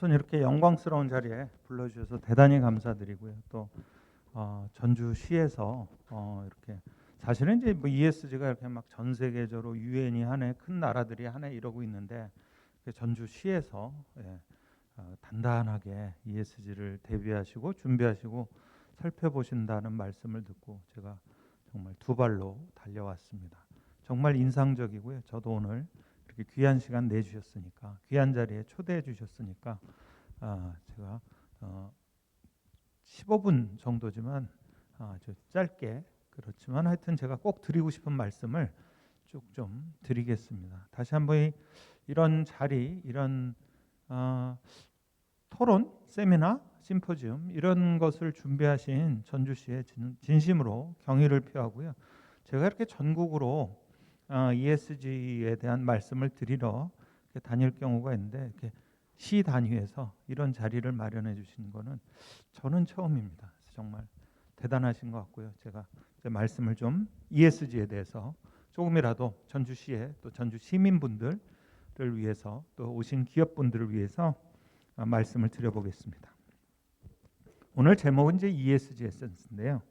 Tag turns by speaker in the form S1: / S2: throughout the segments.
S1: 우선 이렇게 영광스러운 자리에 불러주셔서 대단히 감사드리고요. 또 전주시에서 이렇게 사실은 이제 뭐 ESG가 이렇게 막 전 세계적으로 유엔이 하네, 큰 나라들이 하네 이러고 있는데 전주시에서 단단하게 ESG를 대비하시고 준비하시고 살펴보신다는 말씀을 듣고 제가 정말 두 발로 달려왔습니다. 정말 인상적이고요. 저도 오늘 이렇게 귀한 시간 내주셨으니까, 귀한 자리에 초대해 주셨으니까 제가 15분 정도지만 아주 짧게, 그렇지만 하여튼 제가 꼭 드리고 싶은 말씀을 쭉 좀 드리겠습니다. 다시 한번 이런 자리, 이런 토론, 세미나, 심포지움 이런 것을 준비하신 전주시에 진심으로 경의를 표하고요. 제가 이렇게 전국으로 ESG에 대한 말씀을 드리러 다닐 경우가 있는데 이렇게 시 단위에서 이런 자리를 마련해 주신 거는 저는 처음입니다. 정말 대단하신 것 같고요. 제가 제 말씀을 좀 ESG에 대해서 조금이라도 전주시에 또 전주 시민분들을 위해서 또 오신 기업분들을 위해서 말씀을 드려보겠습니다. 오늘 제목은 이제 ESG 에센스인데요.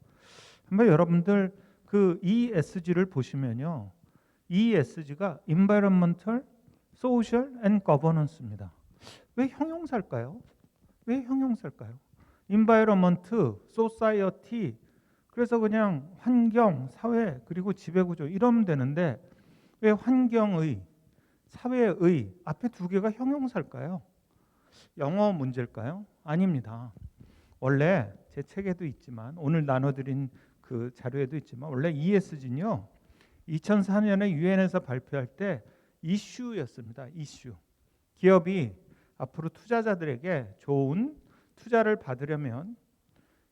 S1: 한번 여러분들 그 ESG를 보시면요. ESG가 Environmental, Social and Governance입니다. 왜 형용사일까요? 왜 형용사일까요? Environment, Society, 그래서 그냥 환경, 사회, 그리고 지배구조 이러면 되는데 왜 환경의, 사회의 앞에 두 개가 형용사일까요? 영어 문제일까요? 아닙니다. 원래 제 책에도 있지만 오늘 나눠드린 그 자료에도 있지만 원래 ESG는요. 2004년에 유엔에서 발표할 때 이슈였습니다. 이슈. 기업이 앞으로 투자자들에게 좋은 투자를 받으려면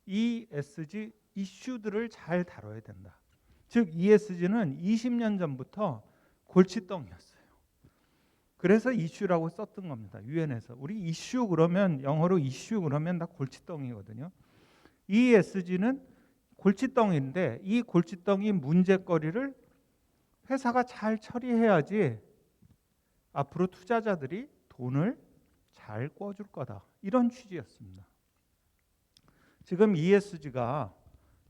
S1: ESG 이슈들을 잘 다뤄야 된다. 즉 ESG는 20년 전부터 골칫덩이였어요. 그래서 이슈라고 썼던 겁니다. 유엔에서. 우리 이슈 그러면 영어로 이슈 그러면 다 골칫덩이거든요. ESG는 골칫덩이인데 이 골칫덩이 문제거리를 회사가 잘 처리해야지 앞으로 투자자들이 돈을 잘 꿔줄 거다. 이런 취지였습니다. 지금 ESG가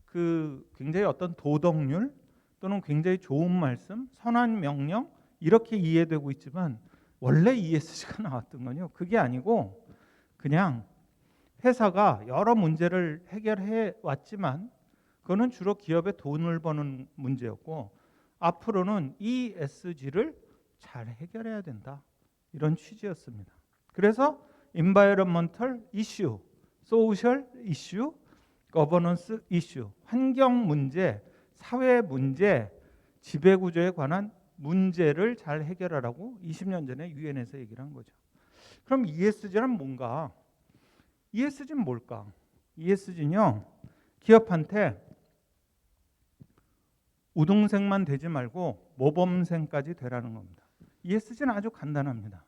S1: 그 굉장히 어떤 도덕률 또는 굉장히 좋은 말씀, 선한 명령 이렇게 이해되고 있지만 원래 ESG가 나왔던 건요. 그게 아니고 그냥 회사가 여러 문제를 해결해 왔지만 그거는 주로 기업의 돈을 버는 문제였고 앞으로는 ESG를 잘 해결해야 된다. 이런 취지였습니다. 그래서 Environmental Issue, Social Issue, Governance Issue, 환경 문제, 사회 문제, 지배구조에 관한 문제를 잘 해결하라고 20년 전에 유엔에서 얘기를 한 거죠. 그럼 ESG는 뭔가? ESG는 뭘까? ESG는요. 기업한테 우등생만 되지 말고 모범생까지 되라는 겁니다. ESG는 아주 간단합니다.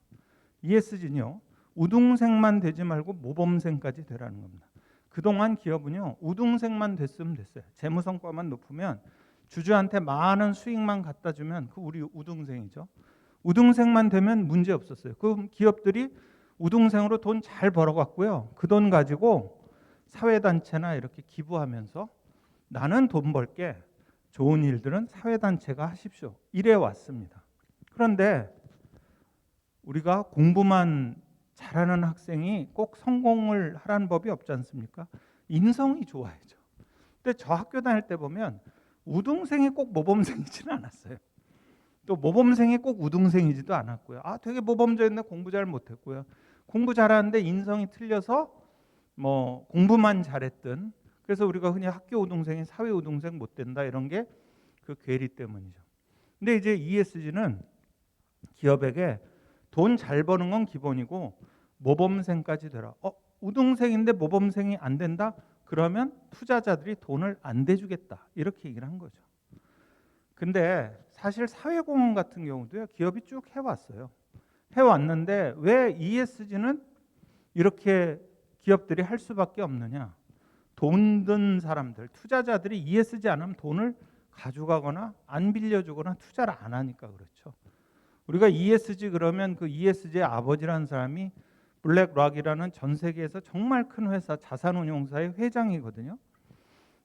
S1: ESG는요. 우등생만 되지 말고 모범생까지 되라는 겁니다. 그동안 기업은요. 우등생만 됐으면 됐어요. 재무성과만 높으면 주주한테 많은 수익만 갖다 주면 그 우리 우등생이죠. 우등생만 되면 문제 없었어요. 그 기업들이 우등생으로 돈 잘 벌어갔고요. 그 돈 가지고 사회단체나 이렇게 기부하면서 나는 돈 벌게 좋은 일들은 사회단체가 하십시오. 이래 왔습니다. 그런데 우리가 공부만 잘하는 학생이 꼭 성공을 하라는 법이 없지 않습니까? 인성이 좋아야죠. 근데 저 학교 다닐 때 보면 우등생이 꼭 모범생이지는 않았어요. 또 모범생이 꼭 우등생이지도 않았고요. 되게 모범적인데 공부 잘 못했고요. 공부 잘하는데 인성이 틀려서 뭐 공부만 잘했든 그래서 우리가 흔히 학교 우등생이 사회 우등생 못 된다 이런 게 그 괴리 때문이죠. 근데 이제 ESG는 기업에게 돈 잘 버는 건 기본이고 모범생까지 되라. 우등생인데 모범생이 안 된다? 그러면 투자자들이 돈을 안 대주겠다. 이렇게 얘기를 한 거죠. 근데 사실 사회공헌 같은 경우도요. 기업이 쭉 해왔어요. 해왔는데 왜 ESG는 이렇게 기업들이 할 수밖에 없느냐. 돈 든 사람들, 투자자들이 ESG 안 하면 돈을 가져가거나 안 빌려주거나 투자를 안 하니까 그렇죠. 우리가 ESG 그러면 그 ESG의 아버지라는 사람이 블랙락이라는 전 세계에서 정말 큰 회사 자산운용사의 회장이거든요.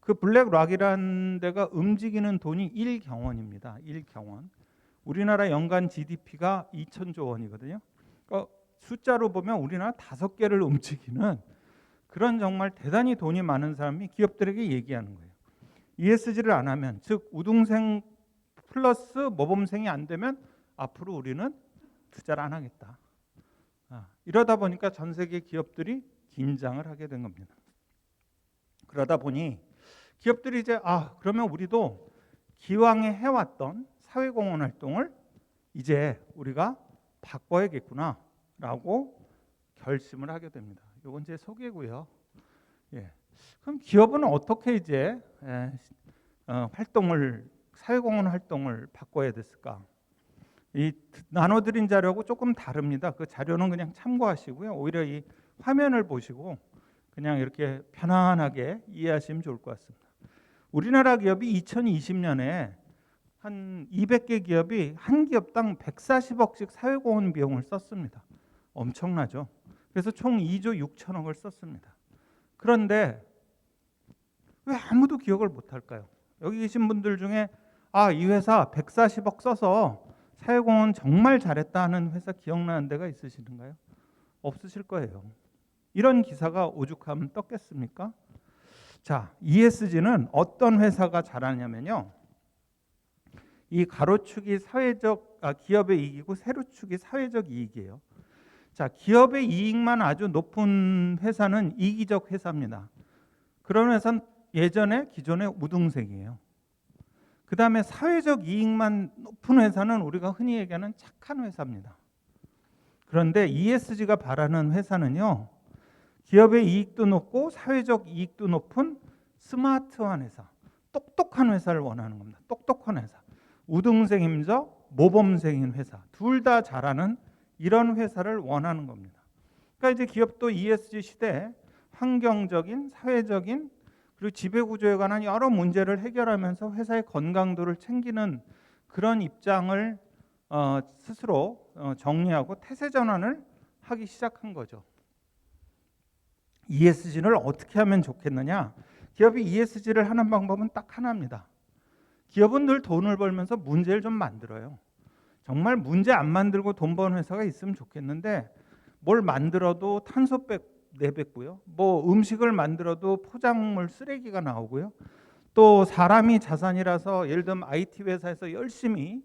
S1: 그 블랙락이라는 데가 움직이는 돈이 1경원입니다. 1경원. 우리나라 연간 GDP가 2천조 원이거든요. 그러니까 숫자로 보면 우리나라 5개를 움직이는 그런 정말 대단히 돈이 많은 사람이 기업들에게 얘기하는 거예요. ESG를 안 하면, 즉 우등생 플러스 모범생이 안 되면 앞으로 우리는 투자를 안 하겠다. 이러다 보니까 전 세계 기업들이 긴장을 하게 된 겁니다. 그러다 보니 기업들이 이제 그러면 우리도 기왕에 해왔던 사회공헌 활동을 이제 우리가 바꿔야겠구나라고 결심을 하게 됩니다. 이건 제 소개고요. 그럼 기업은 어떻게 이제 사회공헌 활동을 바꿔야 됐을까? 이 나눠드린 자료하고 조금 다릅니다. 그 자료는 그냥 참고하시고요. 오히려 이 화면을 보시고 그냥 이렇게 편안하게 이해하시면 좋을 것 같습니다. 우리나라 기업이 2020년에 한 200개 기업이 한 기업당 140억씩 사회공헌 비용을 썼습니다. 엄청나죠. 그래서 총 2조 6천억을 썼습니다. 그런데 왜 아무도 기억을 못할까요? 여기 계신 분들 중에 이 회사 140억 써서 사회공헌 정말 잘했다 하는 회사 기억나는 데가 있으시는가요? 없으실 거예요. 이런 기사가 오죽하면 떴겠습니까? 자, ESG는 어떤 회사가 잘하냐면요. 이 가로축이 기업의 이익이고 세로축이 사회적 이익이에요. 자, 기업의 이익만 아주 높은 회사는 이기적 회사입니다. 그런 회사는 기존의 우등생이에요. 그 다음에 사회적 이익만 높은 회사는 우리가 흔히 얘기하는 착한 회사입니다. 그런데 ESG가 바라는 회사는요, 기업의 이익도 높고 사회적 이익도 높은 스마트한 회사, 똑똑한 회사를 원하는 겁니다. 똑똑한 회사. 우등생이면서 모범생인 회사, 둘 다 잘하는 이런 회사를 원하는 겁니다. 그러니까 이제 기업도 ESG 시대에 환경적인, 사회적인 그리고 지배구조에 관한 여러 문제를 해결하면서 회사의 건강도를 챙기는 그런 입장을 스스로 정리하고 태세 전환을 하기 시작한 거죠. ESG를 어떻게 하면 좋겠느냐? 기업이 ESG를 하는 방법은 딱 하나입니다. 기업은 늘 돈을 벌면서 문제를 좀 만들어요. 정말 문제 안 만들고 돈 버는 회사가 있으면 좋겠는데 뭘 만들어도 탄소 내뱉고요. 음식을 만들어도 포장물 쓰레기가 나오고요. 또 사람이 자산이라서 예를 들면 IT 회사에서 열심히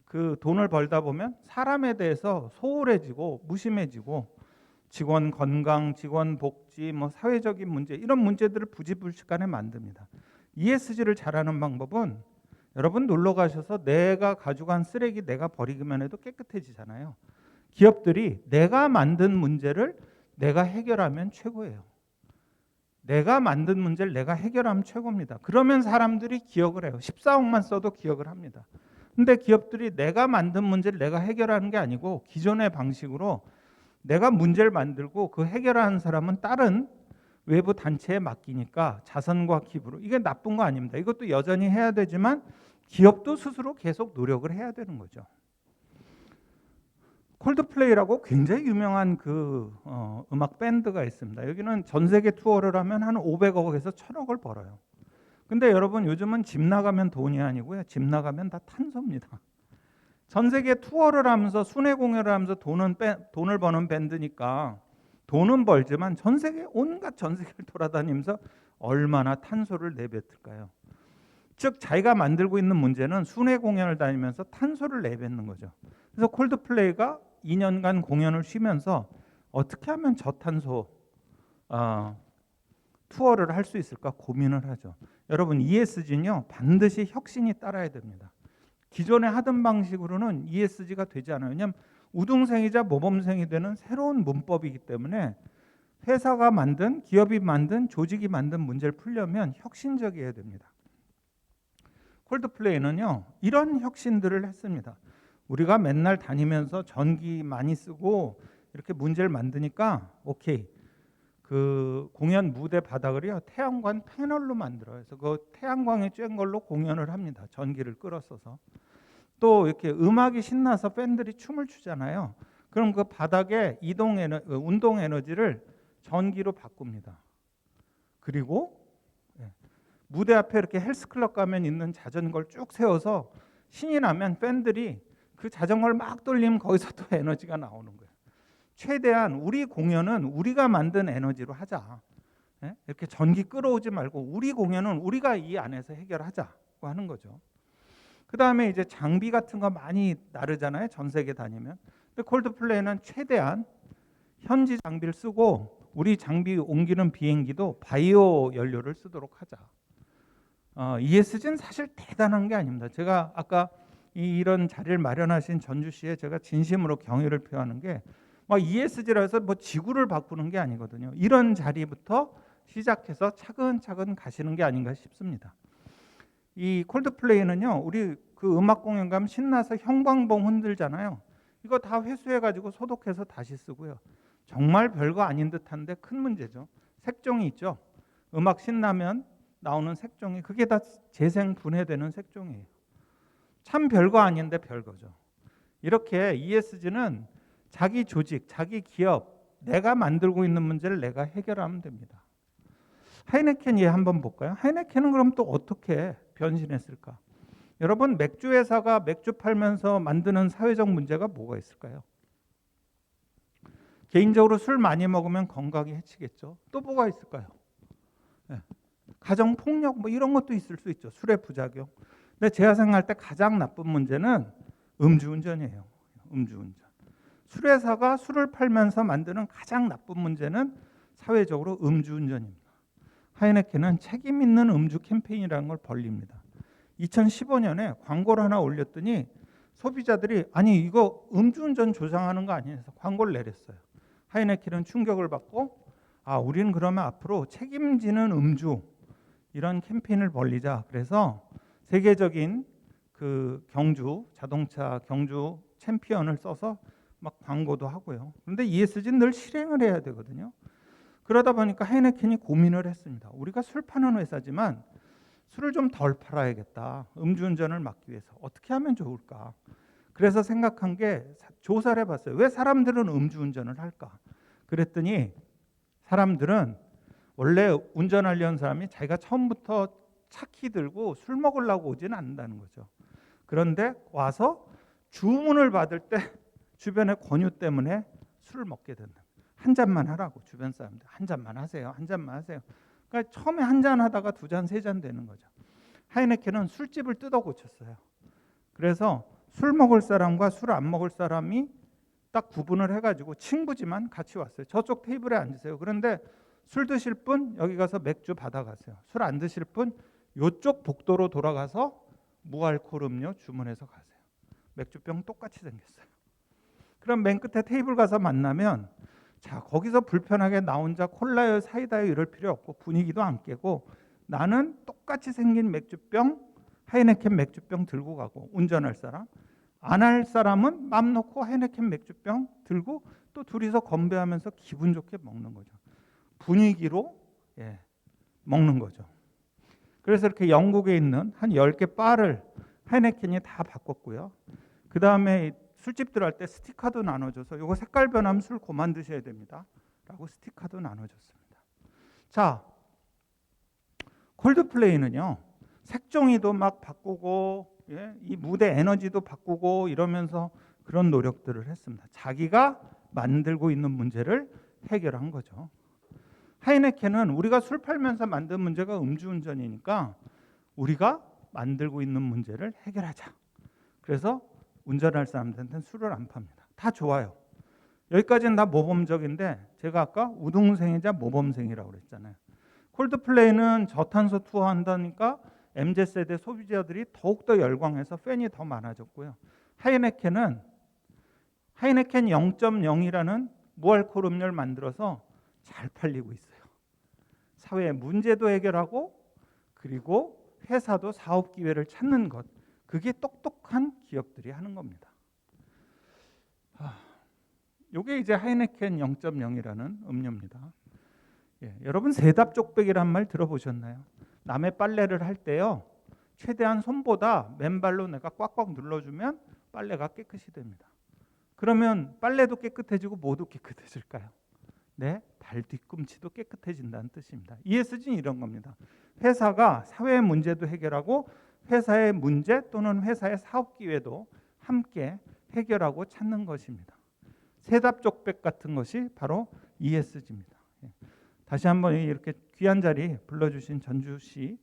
S1: 그 돈을 벌다 보면 사람에 대해서 소홀해지고 무심해지고 직원 건강, 직원 복지, 사회적인 문제 이런 문제들을 부지불식간에 만듭니다. ESG를 잘하는 방법은 여러분 놀러 가셔서 내가 가져간 쓰레기 내가 버리기만 해도 깨끗해지잖아요. 기업들이 내가 만든 문제를 내가 해결하면 최고예요. 내가 만든 문제를 내가 해결하면 최고입니다. 그러면 사람들이 기억을 해요. 14억만 써도 기억을 합니다. 근데 기업들이 내가 만든 문제를 내가 해결하는 게 아니고 기존의 방식으로 내가 문제를 만들고 그 해결하는 사람은 다른 외부 단체에 맡기니까 자선과 기부로 이게 나쁜 거 아닙니다. 이것도 여전히 해야 되지만 기업도 스스로 계속 노력을 해야 되는 거죠. 콜드플레이라고 굉장히 유명한 음악 밴드가 있습니다. 여기는 전 세계 투어를 하면 한 500억에서 1000억을 벌어요. 근데 여러분 요즘은 집 나가면 돈이 아니고요. 집 나가면 다 탄소입니다. 전 세계 투어를 하면서 순회 공연을 하면서 돈을 버는 밴드니까 돈은 벌지만 온갖 전 세계를 돌아다니면서 얼마나 탄소를 내뱉을까요? 즉 자기가 만들고 있는 문제는 순회 공연을 다니면서 탄소를 내뱉는 거죠. 그래서 콜드플레이가 2년간 공연을 쉬면서 어떻게 하면 저탄소 투어를 할 수 있을까 고민을 하죠. 여러분 ESG는요 반드시 혁신이 따라야 됩니다. 기존에 하던 방식으로는 ESG가 되지 않아요. 왜냐하면 우등생이자 모범생이 되는 새로운 문법이기 때문에 회사가 만든, 기업이 만든, 조직이 만든 문제를 풀려면 혁신적이어야 됩니다. 콜드플레이는요 이런 혁신들을 했습니다. 우리가 맨날 다니면서 전기 많이 쓰고 이렇게 문제를 만드니까 오케이 그 공연 무대 바닥을요 태양광 패널로 만들어요. 그래서 그 태양광에 쬐은 걸로 공연을 합니다. 전기를 끌어써서. 또 이렇게 음악이 신나서 팬들이 춤을 추잖아요. 그럼 그 바닥에 운동 에너지를 전기로 바꿉니다. 그리고 무대 앞에 이렇게 헬스클럽 가면 있는 자전거를 쭉 세워서 신이 나면 팬들이 그 자전거를 막 돌리면 거기서 또 에너지가 나오는 거예요. 최대한 우리 공연은 우리가 만든 에너지로 하자. 이렇게 전기 끌어오지 말고 우리 공연은 우리가 이 안에서 해결하자고 하는 거죠. 그 다음에 이제 장비 같은 거 많이 나르잖아요. 전 세계 다니면. 근데 콜드플레이는 최대한 현지 장비를 쓰고 우리 장비 옮기는 비행기도 바이오 연료를 쓰도록 하자. ESG는 사실 대단한 게 아닙니다. 제가 아까 이런 자리를 마련하신 전주시에 제가 진심으로 경의를 표하는 게 막 ESG라 해서 뭐 지구를 바꾸는 게 아니거든요. 이런 자리부터 시작해서 차근차근 가시는 게 아닌가 싶습니다. 이 콜드플레이는요, 우리 그 음악 공연 가면 신나서 형광봉 흔들잖아요. 이거 다 회수해가지고 소독해서 다시 쓰고요. 정말 별거 아닌 듯한데 큰 문제죠. 색종이 있죠. 음악 신나면 나오는 색종이, 그게 다 재생 분해되는 색종이에요. 참 별거 아닌데 별거죠. 이렇게 ESG는 자기 조직, 자기 기업, 내가 만들고 있는 문제를 내가 해결하면 됩니다. 하이네켄 예 한번 볼까요? 하이네켄은 그럼 또 어떻게 변신했을까? 여러분, 맥주 회사가 맥주 팔면서 만드는 사회적 문제가 뭐가 있을까요? 개인적으로 술 많이 먹으면 건강에 해치겠죠. 또 뭐가 있을까요? 가정 폭력 뭐 이런 것도 있을 수 있죠. 술의 부작용. 근데 제가 생각할 때 가장 나쁜 문제는 음주운전이에요. 음주운전. 술회사가 술을 팔면서 만드는 가장 나쁜 문제는 사회적으로 음주운전입니다. 하이네켄은 책임 있는 음주 캠페인이라는 걸 벌립니다. 2015년에 광고를 하나 올렸더니 소비자들이 아니 이거 음주운전 조장하는 거 아니에요? 해서 광고를 내렸어요. 하이네켄은 충격을 받고 우리는 그러면 앞으로 책임지는 음주 이런 캠페인을 벌리자. 그래서 세계적인 그 자동차 경주 챔피언을 써서 막 광고도 하고요. 그런데 ESG는 늘 실행을 해야 되거든요. 그러다 보니까 하이네켄이 고민을 했습니다. 우리가 술 파는 회사지만 술을 좀 덜 팔아야겠다. 음주운전을 막기 위해서 어떻게 하면 좋을까? 그래서 생각한 게 조사를 해봤어요. 왜 사람들은 음주운전을 할까? 그랬더니 사람들은 원래 운전하려는 사람이 자기가 처음부터 차 키 들고 술 먹으려고 오지는 않는다는 거죠. 그런데 와서 주문을 받을 때 주변의 권유 때문에 술을 먹게 된다. 한 잔만 하라고 주변 사람들 한 잔만 하세요. 한 잔만 하세요. 그러니까 처음에 한 잔 하다가 두 잔, 세 잔 되는 거죠. 하이네켄은 술집을 뜯어 고쳤어요. 그래서 술 먹을 사람과 술 안 먹을 사람이 딱 구분을 해가지고 친구지만 같이 왔어요. 저쪽 테이블에 앉으세요. 그런데 술 드실 분 여기 가서 맥주 받아가세요. 술 안 드실 분 이쪽 복도로 돌아가서 무알콜 음료 주문해서 가세요. 맥주병 똑같이 생겼어요. 그럼 맨 끝에 테이블 가서 만나면 자 거기서 불편하게 나 혼자 콜라요 사이다요 이럴 필요 없고 분위기도 안 깨고 나는 똑같이 생긴 맥주병 하이네켄 맥주병 들고 가고 운전할 사람 안 할 사람은 맘 놓고 하이네켄 맥주병 들고 또 둘이서 건배하면서 기분 좋게 먹는 거죠. 분위기로 먹는 거죠. 그래서 이렇게 영국에 있는 한 10개 바를 하이네켄이 다 바꿨고요. 그 다음에 술집들 할 때 스티커도 나눠줘서 이거 색깔 변하면 술 그만 드셔야 됩니다. 라고 스티커도 나눠줬습니다. 자, 콜드플레이는요. 색종이도 막 바꾸고 이 무대 에너지도 바꾸고 이러면서 그런 노력들을 했습니다. 자기가 만들고 있는 문제를 해결한 거죠. 하이네켄은 우리가 술 팔면서 만든 문제가 음주운전이니까 우리가 만들고 있는 문제를 해결하자. 그래서 운전할 사람들한테는 술을 안 팝니다. 다 좋아요. 여기까지는 다 모범적인데 제가 아까 우등생이자 모범생이라고 그랬잖아요. 콜드플레이는 저탄소 투어 한다니까 MZ세대 소비자들이 더욱더 열광해서 팬이 더 많아졌고요. 하이네켄은 하이네켄 0.0이라는 무알콜 음료를 만들어서 잘 팔리고 있어요. 사회의 문제도 해결하고 그리고 회사도 사업 기회를 찾는 것. 그게 똑똑한 기업들이 하는 겁니다. 이게 이제 하이네켄 0.0이라는 음료입니다. 여러분 세답 쪽배기란 말 들어보셨나요? 남의 빨래를 할 때요. 최대한 손보다 맨발로 내가 꽉꽉 눌러주면 빨래가 깨끗이 됩니다. 그러면 빨래도 깨끗해지고 뭐도 깨끗해질까요? 네, 발 뒤꿈치도 깨끗해진다는 뜻입니다. ESG는 이런 겁니다. 회사가 사회 문제도 해결하고 회사의 문제 또는 회사의 사업 기회도 함께 해결하고 찾는 것입니다. 세답족백 같은 것이 바로 ESG입니다. 다시 한번 이렇게 귀한 자리 불러주신 전주시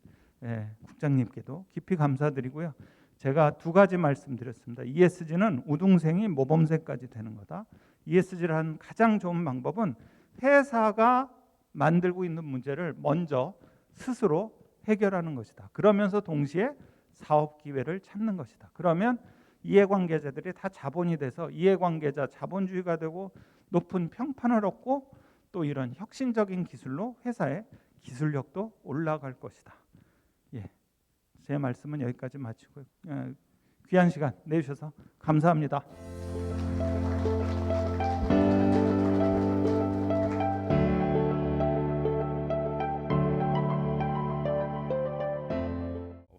S1: 국장님께도 깊이 감사드리고요. 제가 두 가지 말씀드렸습니다. ESG는 우등생이 모범생까지 되는 거다. ESG를 하는 가장 좋은 방법은 회사가 만들고 있는 문제를 먼저 스스로 해결하는 것이다. 그러면서 동시에 사업 기회를 찾는 것이다. 그러면 이해관계자들이 다 자본이 돼서 이해관계자 자본주의가 되고 높은 평판을 얻고 또 이런 혁신적인 기술로 회사의 기술력도 올라갈 것이다. 예, 제 말씀은 여기까지 마치고요. 귀한 시간 내주셔서 감사합니다.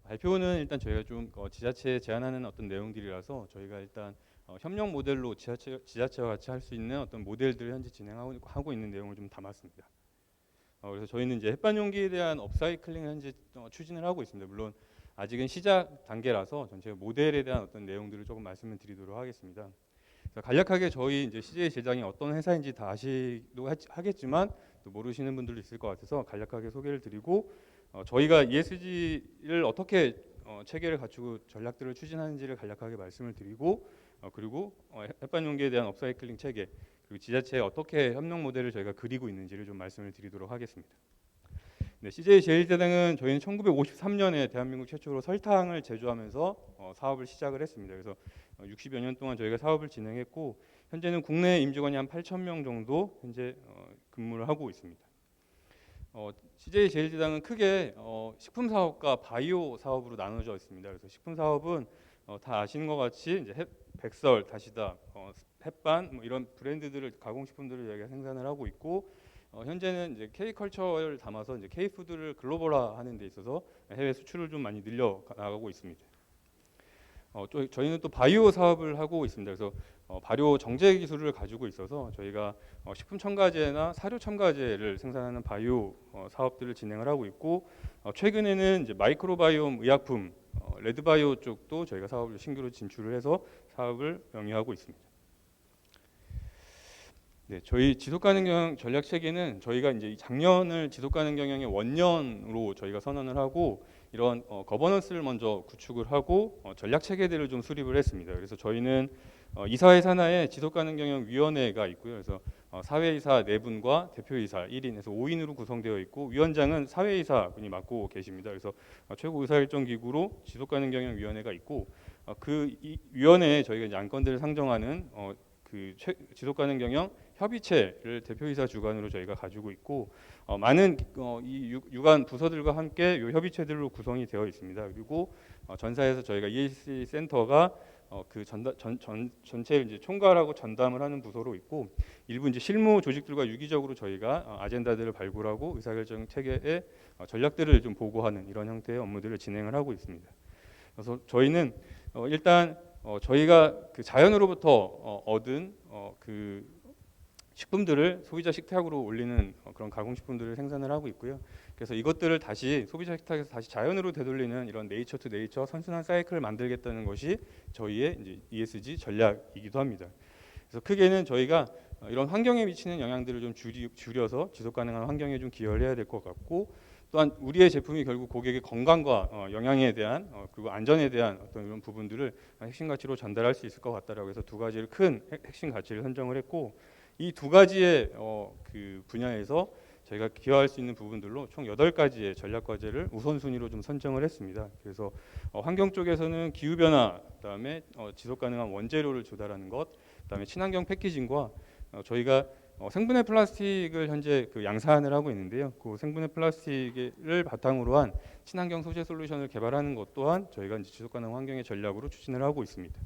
S2: 발표는 일단 저희가 좀 지자체에 제안하는 어떤 내용들이라서 저희가 일단 협력 모델로 지자체와 같이 할 수 있는 어떤 모델들을 현재 진행하고 있는 내용을 좀 담았습니다. 그래서 저희는 이제 햇반 용기에 대한 업사이클링을 현재 추진을 하고 있습니다. 물론 아직은 시작 단계라서 전체 모델에 대한 어떤 내용들을 조금 말씀을 드리도록 하겠습니다. 그래서 간략하게 저희 이제 CJ 제장이 어떤 회사인지 다 아시기도 하겠지만 또 모르시는 분들도 있을 것 같아서 간략하게 소개를 드리고 저희가 ESG를 어떻게 체계를 갖추고 전략들을 추진하는지를 간략하게 말씀을 드리고 그리고 햇반 용기에 대한 업사이클링 체계 그리고 지자체에 어떻게 협력 모델을 저희가 그리고 있는지를 좀 말씀을 드리도록 하겠습니다. 네, CJ 제일제당은 저희는 1953년에 대한민국 최초로 설탕을 제조하면서 사업을 시작을 했습니다. 그래서 60여 년 동안 저희가 사업을 진행했고 현재는 국내 임직원이 한 8,000명 정도 현재 근무를 하고 있습니다. CJ 제일제당은 크게 식품 사업과 바이오 사업으로 나눠져 있습니다. 그래서 식품 사업은 다 아시는 것 같이 이제 백설, 다시다, 햇반 뭐 이런 브랜드들을 가공식품들을 저희가 생산을 하고 있고 현재는 이제 K컬처를 담아서 이제 K푸드를 글로벌화하는 데 있어서 해외 수출을 좀 많이 늘려 나가고 있습니다. 저희는 또 바이오 사업을 하고 있습니다. 그래서 발효 정제 기술을 가지고 있어서 저희가 식품 첨가제나 사료 첨가제를 생산하는 바이오 사업들을 진행을 하고 있고 최근에는 이제 마이크로바이옴 의약품 레드바이오 쪽도 저희가 사업을 신규로 진출을 해서 사업을 영위하고 있습니다. 네, 저희 지속가능 경영 전략 체계는 저희가 이제 작년을 지속가능 경영의 원년으로 저희가 선언을 하고 이런 거버넌스를 먼저 구축을 하고 전략 체계들을 좀 수립을 했습니다. 그래서 저희는 이사회 산하에 지속가능경영위원회가 있고요. 그래서 사회이사 4분과 대표이사 1인에서 5인으로 구성되어 있고 위원장은 사회이사분이 맡고 계십니다. 그래서 최고 의사결정기구로 지속가능경영위원회가 있고 그 위원회에 저희가 이제 안건들을 상정하는 그 지속가능경영 협의체를 대표이사 주관으로 저희가 가지고 있고 많은 이 유관 부서들과 함께 이 협의체들로 구성이 되어 있습니다. 그리고 전사에서 저희가 ESG 센터가 그 전체를 이제 총괄하고 전담을 하는 부서로 있고 일부 이제 실무 조직들과 유기적으로 저희가 아젠다들을 발굴하고 의사결정 체계의 전략들을 좀 보고하는 이런 형태의 업무들을 진행을 하고 있습니다. 그래서 저희는 일단 저희가 그 자연으로부터 얻은 그 식품들을 소비자 식탁으로 올리는 그런 가공식품들을 생산을 하고 있고요. 그래서 이것들을 다시 소비자 식탁에서 다시 자연으로 되돌리는 이런 네이처 투 네이처 선순환 사이클을 만들겠다는 것이 저희의 이제 ESG 전략이기도 합니다. 그래서 크게는 저희가 이런 환경에 미치는 영향들을 좀 줄여서 지속 가능한 환경에 좀 기여를 해야 될 것 같고 또한 우리의 제품이 결국 고객의 건강과 영양에 대한 그리고 안전에 대한 어떤 이런 부분들을 핵심 가치로 전달할 수 있을 것 같다라고 해서 두 가지를 큰 핵심 가치를 선정을 했고 이 두 가지의 그 분야에서 저희가 기여할 수 있는 부분들로 총 8가지의 전략 과제를 우선순위로 좀 선정을 했습니다. 그래서 환경 쪽에서는 기후 변화, 그다음에 지속 가능한 원재료를 조달하는 것, 그다음에 친환경 패키징과 저희가 생분해 플라스틱을 현재 그 양산을 하고 있는데요. 그 생분해 플라스틱을 바탕으로 한 친환경 소재 솔루션을 개발하는 것 또한 저희가 이제 지속 가능 환경의 전략으로 추진을 하고 있습니다.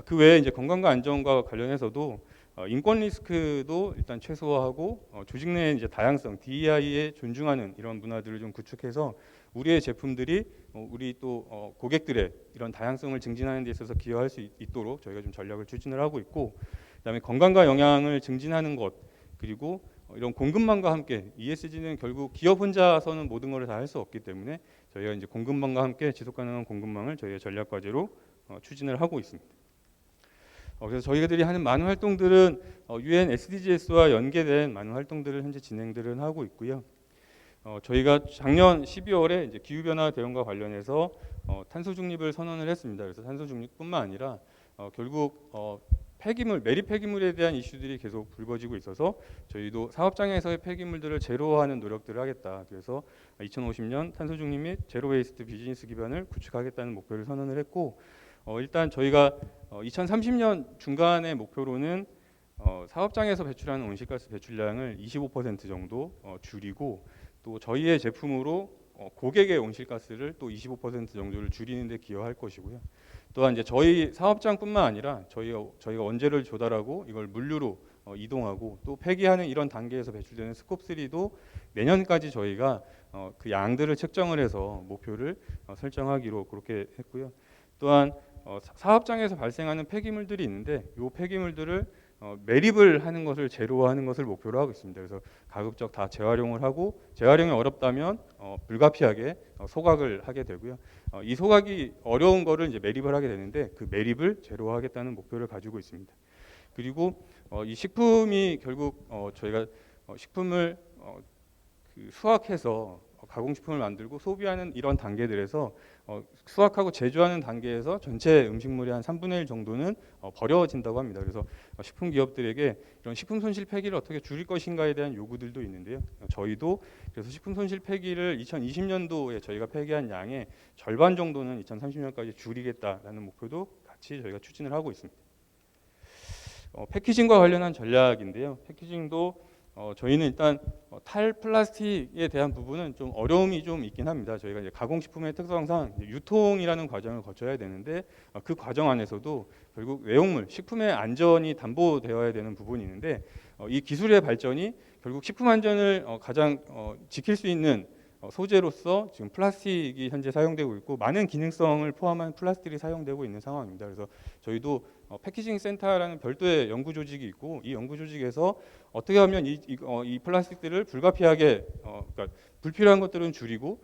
S2: 그 외에 이제 건강과 안전과 관련해서도 인권 리스크도 일단 최소화하고 조직 내 이제 다양성 DEI에 존중하는 이런 문화들을 좀 구축해서 우리의 제품들이 우리 또 고객들의 이런 다양성을 증진하는 데 있어서 기여할 수 있도록 저희가 좀 전략을 추진을 하고 있고 그다음에 건강과 영양을 증진하는 것, 그리고 이런 공급망과 함께 ESG는 결국 기업 혼자서는 모든 것을 다 할 수 없기 때문에 저희가 이제 공급망과 함께 지속 가능한 공급망을 저희의 전략 과제로 추진을 하고 있습니다. 그래서 저희들이 하는 많은 활동들은 UN SDGs와 연계된 많은 활동들을 현재 진행들은 하고 있고요. 저희가 작년 12월에 이제 기후 변화 대응과 관련해서 탄소 중립을 선언을 했습니다. 그래서 탄소 중립뿐만 아니라 결국 폐기물, 매립 폐기물에 대한 이슈들이 계속 불거지고 있어서 저희도 사업장에서의 폐기물들을 제로화하는 노력들을 하겠다. 그래서 2050년 탄소 중립 및 제로 웨이스트 비즈니스 기반을 구축하겠다는 목표를 선언을 했고, 일단 저희가 2030년 중간의 목표로는 사업장에서 배출하는 온실가스 배출량을 25% 정도 줄이고, 또 저희의 제품으로 고객의 온실가스를 또 25% 정도를 줄이는 데 기여할 것이고요. 또한 이제 저희 사업장뿐만 아니라 저희가 원재료를 조달하고 이걸 물류로 이동하고 또 폐기하는 이런 단계에서 배출되는 스콥 3도 내년까지 저희가 그 양들을 책정을 해서 목표를 설정하기로 그렇게 했고요. 또한 사업장에서 발생하는 폐기물들이 있는데 이 폐기물들을 매립을 하는 것을 제로화하는 것을 목표로 하고 있습니다. 그래서 가급적 다 재활용을 하고, 재활용이 어렵다면 불가피하게 소각을 하게 되고요. 이 소각이 어려운 거를 이제 매립을 하게 되는데 그 매립을 제로화하겠다는 목표를 가지고 있습니다. 그리고 이 식품이 결국 저희가 식품을 그 수확해서 가공식품을 만들고 소비하는 이런 단계들에서 수확하고 제조하는 단계에서 전체 음식물의 한 3분의 1 정도는 버려진다고 합니다. 그래서 식품 기업들에게 이런 식품 손실 폐기를 어떻게 줄일 것인가에 대한 요구들도 있는데요. 저희도 그래서 식품 손실 폐기를 2020년도에 저희가 폐기한 양의 절반 정도는 2030년까지 줄이겠다라는 목표도 같이 저희가 추진을 하고 있습니다. 패키징과 관련한 전략인데요. 패키징도 저희는 일단 탈플라스틱에 대한 부분은 좀 어려움이 좀 있긴 합니다. 저희가 이제 가공식품의 특성상 유통이라는 과정을 거쳐야 되는데 그 과정 안에서도 결국 내용물, 식품의 안전이 담보되어야 되는 부분이 있는데 이 기술의 발전이 결국 식품 안전을 가장 지킬 수 있는 소재로서 지금 플라스틱이 현재 사용되고 있고 많은 기능성을 포함한 플라스틱이 사용되고 있는 상황입니다. 그래서 저희도 패키징 센터라는 별도의 연구 조직이 있고 이 연구 조직에서 어떻게 하면 이 플라스틱들을 불가피하게 그러니까 불필요한 것들은 줄이고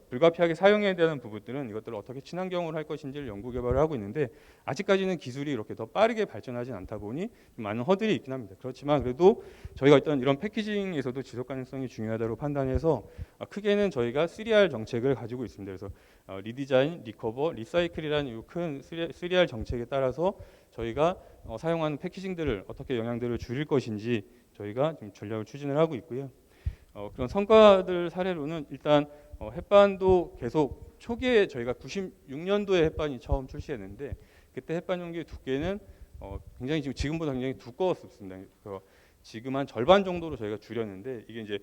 S2: 불가피하게 사용해야 되는 부분들은 이것들을 어떻게 친환경으로 할 것인지를 연구 개발을 하고 있는데 아직까지는 기술이 이렇게 더 빠르게 발전하지 않다 보니 좀 많은 허들이 있긴 합니다. 그렇지만 그래도 저희가 어떤 이런 패키징에서도 지속 가능성이 중요하다고 판단해서 크게는 저희가 3R 정책을 가지고 있습니다. 그래서 리디자인, 리커버, 리사이클이라는 이 큰 3R 정책에 따라서 저희가 사용하는 패키징들을 어떻게 영향들을 줄일 것인지 저희가 지금 전략을 추진을 하고 있고요. 그런 성과들 사례로는 일단 햇반도 계속 초기에 저희가 96년도에 햇반이 처음 출시했는데 그때 햇반 용기의 두께는 굉장히 지금보다 굉장히 두꺼웠습니다. 그래서 지금 한 절반 정도로 저희가 줄였는데 이게 이제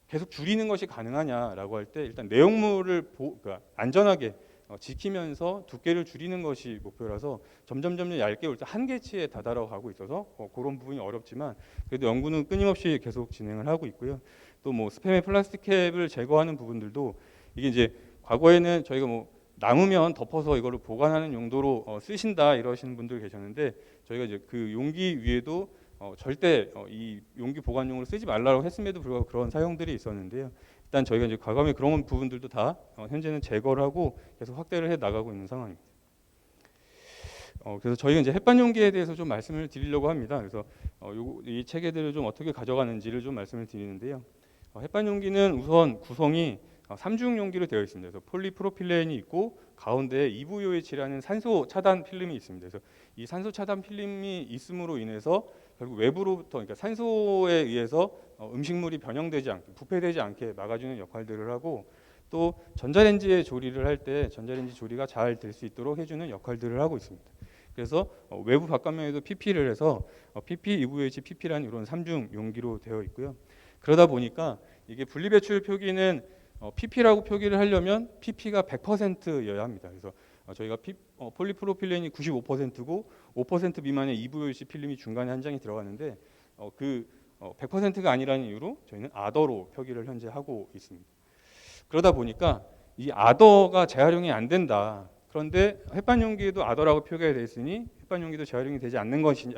S2: 계속 줄이는 것이 가능하냐라고 할 때 일단 내용물을 그러니까 안전하게 지키면서 두께를 줄이는 것이 목표라서 점점 얇게 올 때 한계치에 다다라 가고 있어서 그런 부분이 어렵지만 그래도 연구는 끊임없이 계속 진행을 하고 있고요. 또 뭐 스팸의 플라스틱 캡을 제거하는 부분들도 이게 이제 과거에는 저희가 뭐 남으면 덮어서 이거를 보관하는 용도로 쓰신다 이러시는 분들 계셨는데 저희가 이제 그 용기 위에도 절대 이 용기 보관용으로 쓰지 말라고 했음에도 불구하고 그런 사용들이 있었는데요. 일단 저희가 이제 과감히 그런 부분들도 다 현재는 제거를 하고 계속 확대를 해 나가고 있는 상황입니다. 그래서 저희가 이제 햇반 용기에 대해서 좀 말씀을 드리려고 합니다. 그래서 이 체계들을 좀 어떻게 가져가는지를 좀 말씀을 드리는데요. 햇반 용기는 우선 구성이 3중 용기로 되어 있습니다. 그래서 폴리프로필렌이 있고 가운데에 EVOH라는 산소 차단 필름이 있습니다. 그래서 이 산소 차단 필름이 있음으로 인해서 결국 외부로부터 그러니까 산소에 의해서 음식물이 변형되지 않게 부패되지 않게 막아주는 역할들을 하고 또 전자레인지에 조리를 할 때 전자레인지 조리가 잘 될 수 있도록 해주는 역할들을 하고 있습니다. 그래서 외부 바깥면에도 PP를 해서 PP, EVOH, PP라는 이런 3중 용기로 되어 있고요. 그러다 보니까 이게 분리배출 표기는 PP라고 표기를 하려면 PP가 100%여야 합니다. 그래서 저희가 폴리프로필렌이 95%고 5% 미만의 EVOH 필름이 중간에 한 장이 들어가는데 그 100%가 아니라는 이유로 저희는 아더로 표기를 현재 하고 있습니다. 그러다 보니까 이 아더가 재활용이 안 된다. 그런데 햇반 용기에도 아더라고 표기가 되어 있으니 햇반 용기도 재활용이 되지 않는 것이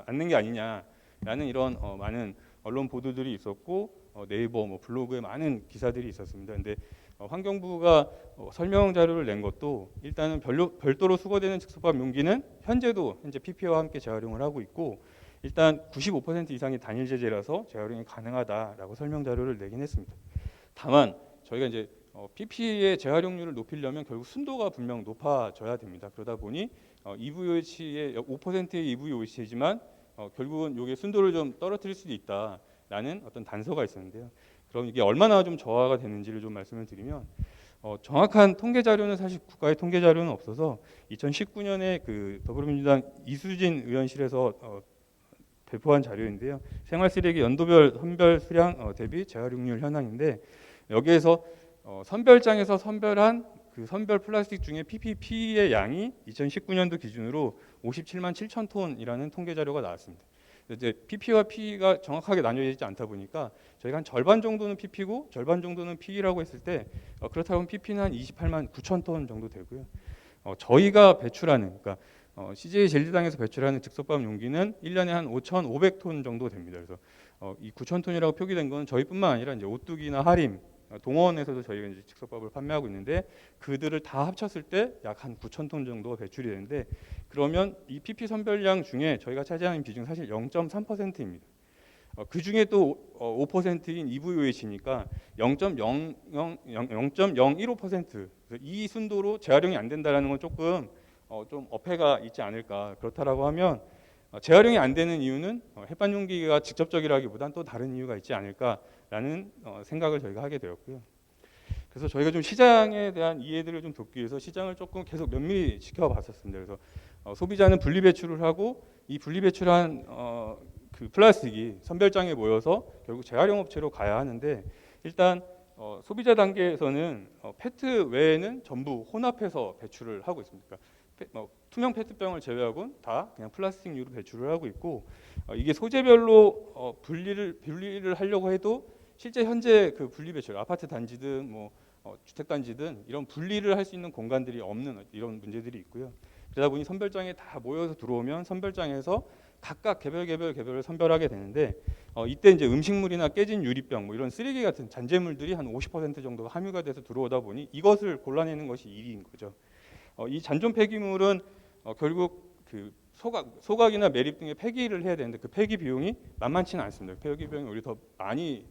S2: 않는 게 아니냐라는 이런 많은 언론 보도들이 있었고 네이버 뭐 블로그에 많은 기사들이 있었습니다. 근데 환경부가 설명 자료를 낸 것도 일단은 별도로 수거되는 즉석밥 용기는 현재 PP와 함께 재활용을 하고 있고 일단 95% 이상이 단일 제재라서 재활용이 가능하다라고 설명 자료를 내긴 했습니다. 다만 저희가 이제 PP의 재활용률을 높이려면 결국 순도가 분명 높아져야 됩니다. 그러다 보니 EVOH의 5%의 EVOH지만 결국은 이게 순도를 좀 떨어뜨릴 수도 있다라는 어떤 단서가 있었는데요. 그럼 이게 얼마나 좀 저하가 되는지를 좀 말씀을 드리면 정확한 통계 자료는 사실 국가의 통계 자료는 없어서 2019년에 그 더불어민주당 이수진 의원실에서 배포한 자료인데요. 생활 쓰레기 연도별 선별 수량 대비 재활용률 현황인데 여기에서 선별장에서 선별한 그 선별 플라스틱 중에 PPP의 양이 2019년도 기준으로 57만 7천 톤이라는 통계 자료가 나왔습니다. 이제 PP와 PE가 정확하게 나뉘어져 있지 않다 보니까 저희가 한 절반 정도는 PP고 절반 정도는 PE라고 했을 때 그렇다면 PP는 한 28만 9천 톤 정도 되고요. 저희가 배출하는 그러니까 CJ 젤리당에서 배출하는 즉석밥 용기는 1년에 한 5,500톤 정도 됩니다. 그래서 이 9천 톤이라고 표기된 건 저희뿐만 아니라 이제 오뚜기나 하림, 동원에서도 저희가 이제 즉석밥을 판매하고 있는데 그들을 다 합쳤을 때 약 한 9천 톤 정도가 배출이 되는데 그러면 이 PP 선별량 중에 저희가 차지하는 비중 사실 0.3%입니다. 그 중에 또 5%인 EVOH니까 0.015%. 이 순도로 재활용이 안 된다라는 건 조금 좀 어폐가 있지 않을까. 그렇다라고 하면 재활용이 안 되는 이유는 햇반 용기가 직접적이라기보단 또 다른 이유가 있지 않을까라는 생각을 저희가 하게 되었고요. 그래서 저희가 좀 시장에 대한 이해들을 좀 돕기 위해서 시장을 조금 계속 면밀히 지켜봤었습니다. 그래서 소비자는 분리 배출을 하고 이 분리 배출한 그 플라스틱이 선별장에 모여서 결국 재활용 업체로 가야 하는데 일단 소비자 단계에서는 페트 외에는 전부 혼합해서 배출을 하고 있습니다. 그러니까 투명 페트병을 제외하고는 다 그냥 플라스틱류로 배출을 하고 있고 이게 소재별로 분리를 하려고 해도 실제 현재 그 분리 배출 아파트 단지든 뭐 주택 단지든 이런 분리를 할 수 있는 공간들이 없는 이런 문제들이 있고요. 그러다 보니 선별장에 다 모여서 들어오면 선별장에서 각각 개별 선별하게 되는데 이때 이제 음식물이나 깨진 유리병 뭐 이런 쓰레기 같은 잔재물들이 한 50% 정도가 함유가 돼서 들어오다 보니 이것을 골라내는 것이 일인 거죠. 이 잔존 폐기물은 결국 그 소각이나 매립 등의 폐기를 해야 되는데 그 폐기 비용이 만만치는 않습니다. 폐기 비용이 오히려 더 많이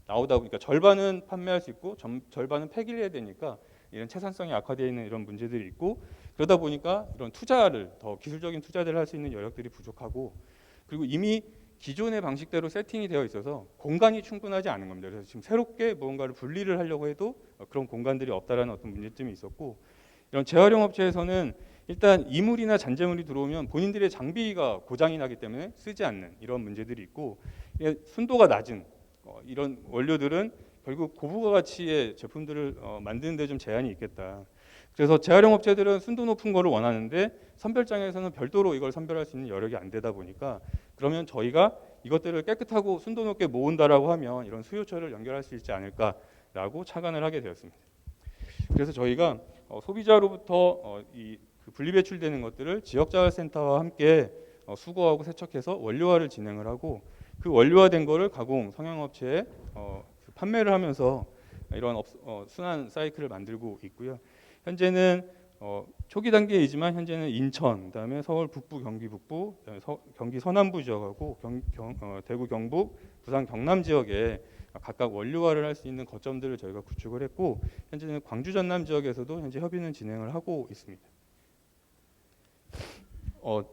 S2: 나오다 보니까 절반은 판매할 수 있고 절반은 폐기를 해야 되니까 이런 채산성이 악화되어 있는 이런 문제들이 있고 그러다 보니까 이런 투자를 더 기술적인 투자를 할 수 있는 여력들이 부족하고 그리고 이미 기존의 방식대로 세팅이 되어 있어서 공간이 충분하지 않은 겁니다. 그래서 지금 새롭게 무언가를 분리를 하려고 해도 그런 공간들이 없다라는 어떤 문제점이 있었고 이런 재활용 업체에서는 일단 이물이나 잔재물이 들어오면 본인들의 장비가 고장이 나기 때문에 쓰지 않는 이런 문제들이 있고 순도가 낮은 이런 원료들은 결국 고부가 가치의 제품들을 만드는 데 좀 제한이 있겠다. 그래서 재활용 업체들은 순도 높은 거를 원하는데 선별장에서는 별도로 이걸 선별할 수 있는 여력이 안 되다 보니까 그러면 저희가 이것들을 깨끗하고 순도 높게 모은다라고 하면 이런 수요처를 연결할 수 있지 않을까라고 착안을 하게 되었습니다. 그래서 저희가 소비자로부터 그 분리 배출되는 것들을 지역자활센터와 함께 수거하고 세척해서 원료화를 진행을 하고 그 원료화된 거를 가공 성형업체에 판매를 하면서 이런 순환 사이클을 만들고 있고요. 현재는 초기 단계이지만 현재는 인천, 그다음에 서울 북부, 경기 북부, 경기 서남부 지역하고 대구 경북, 부산 경남 지역에 각각 원료화를 할 수 있는 거점들을 저희가 구축을 했고 현재는 광주 전남 지역에서도 현재 협의는 진행을 하고 있습니다.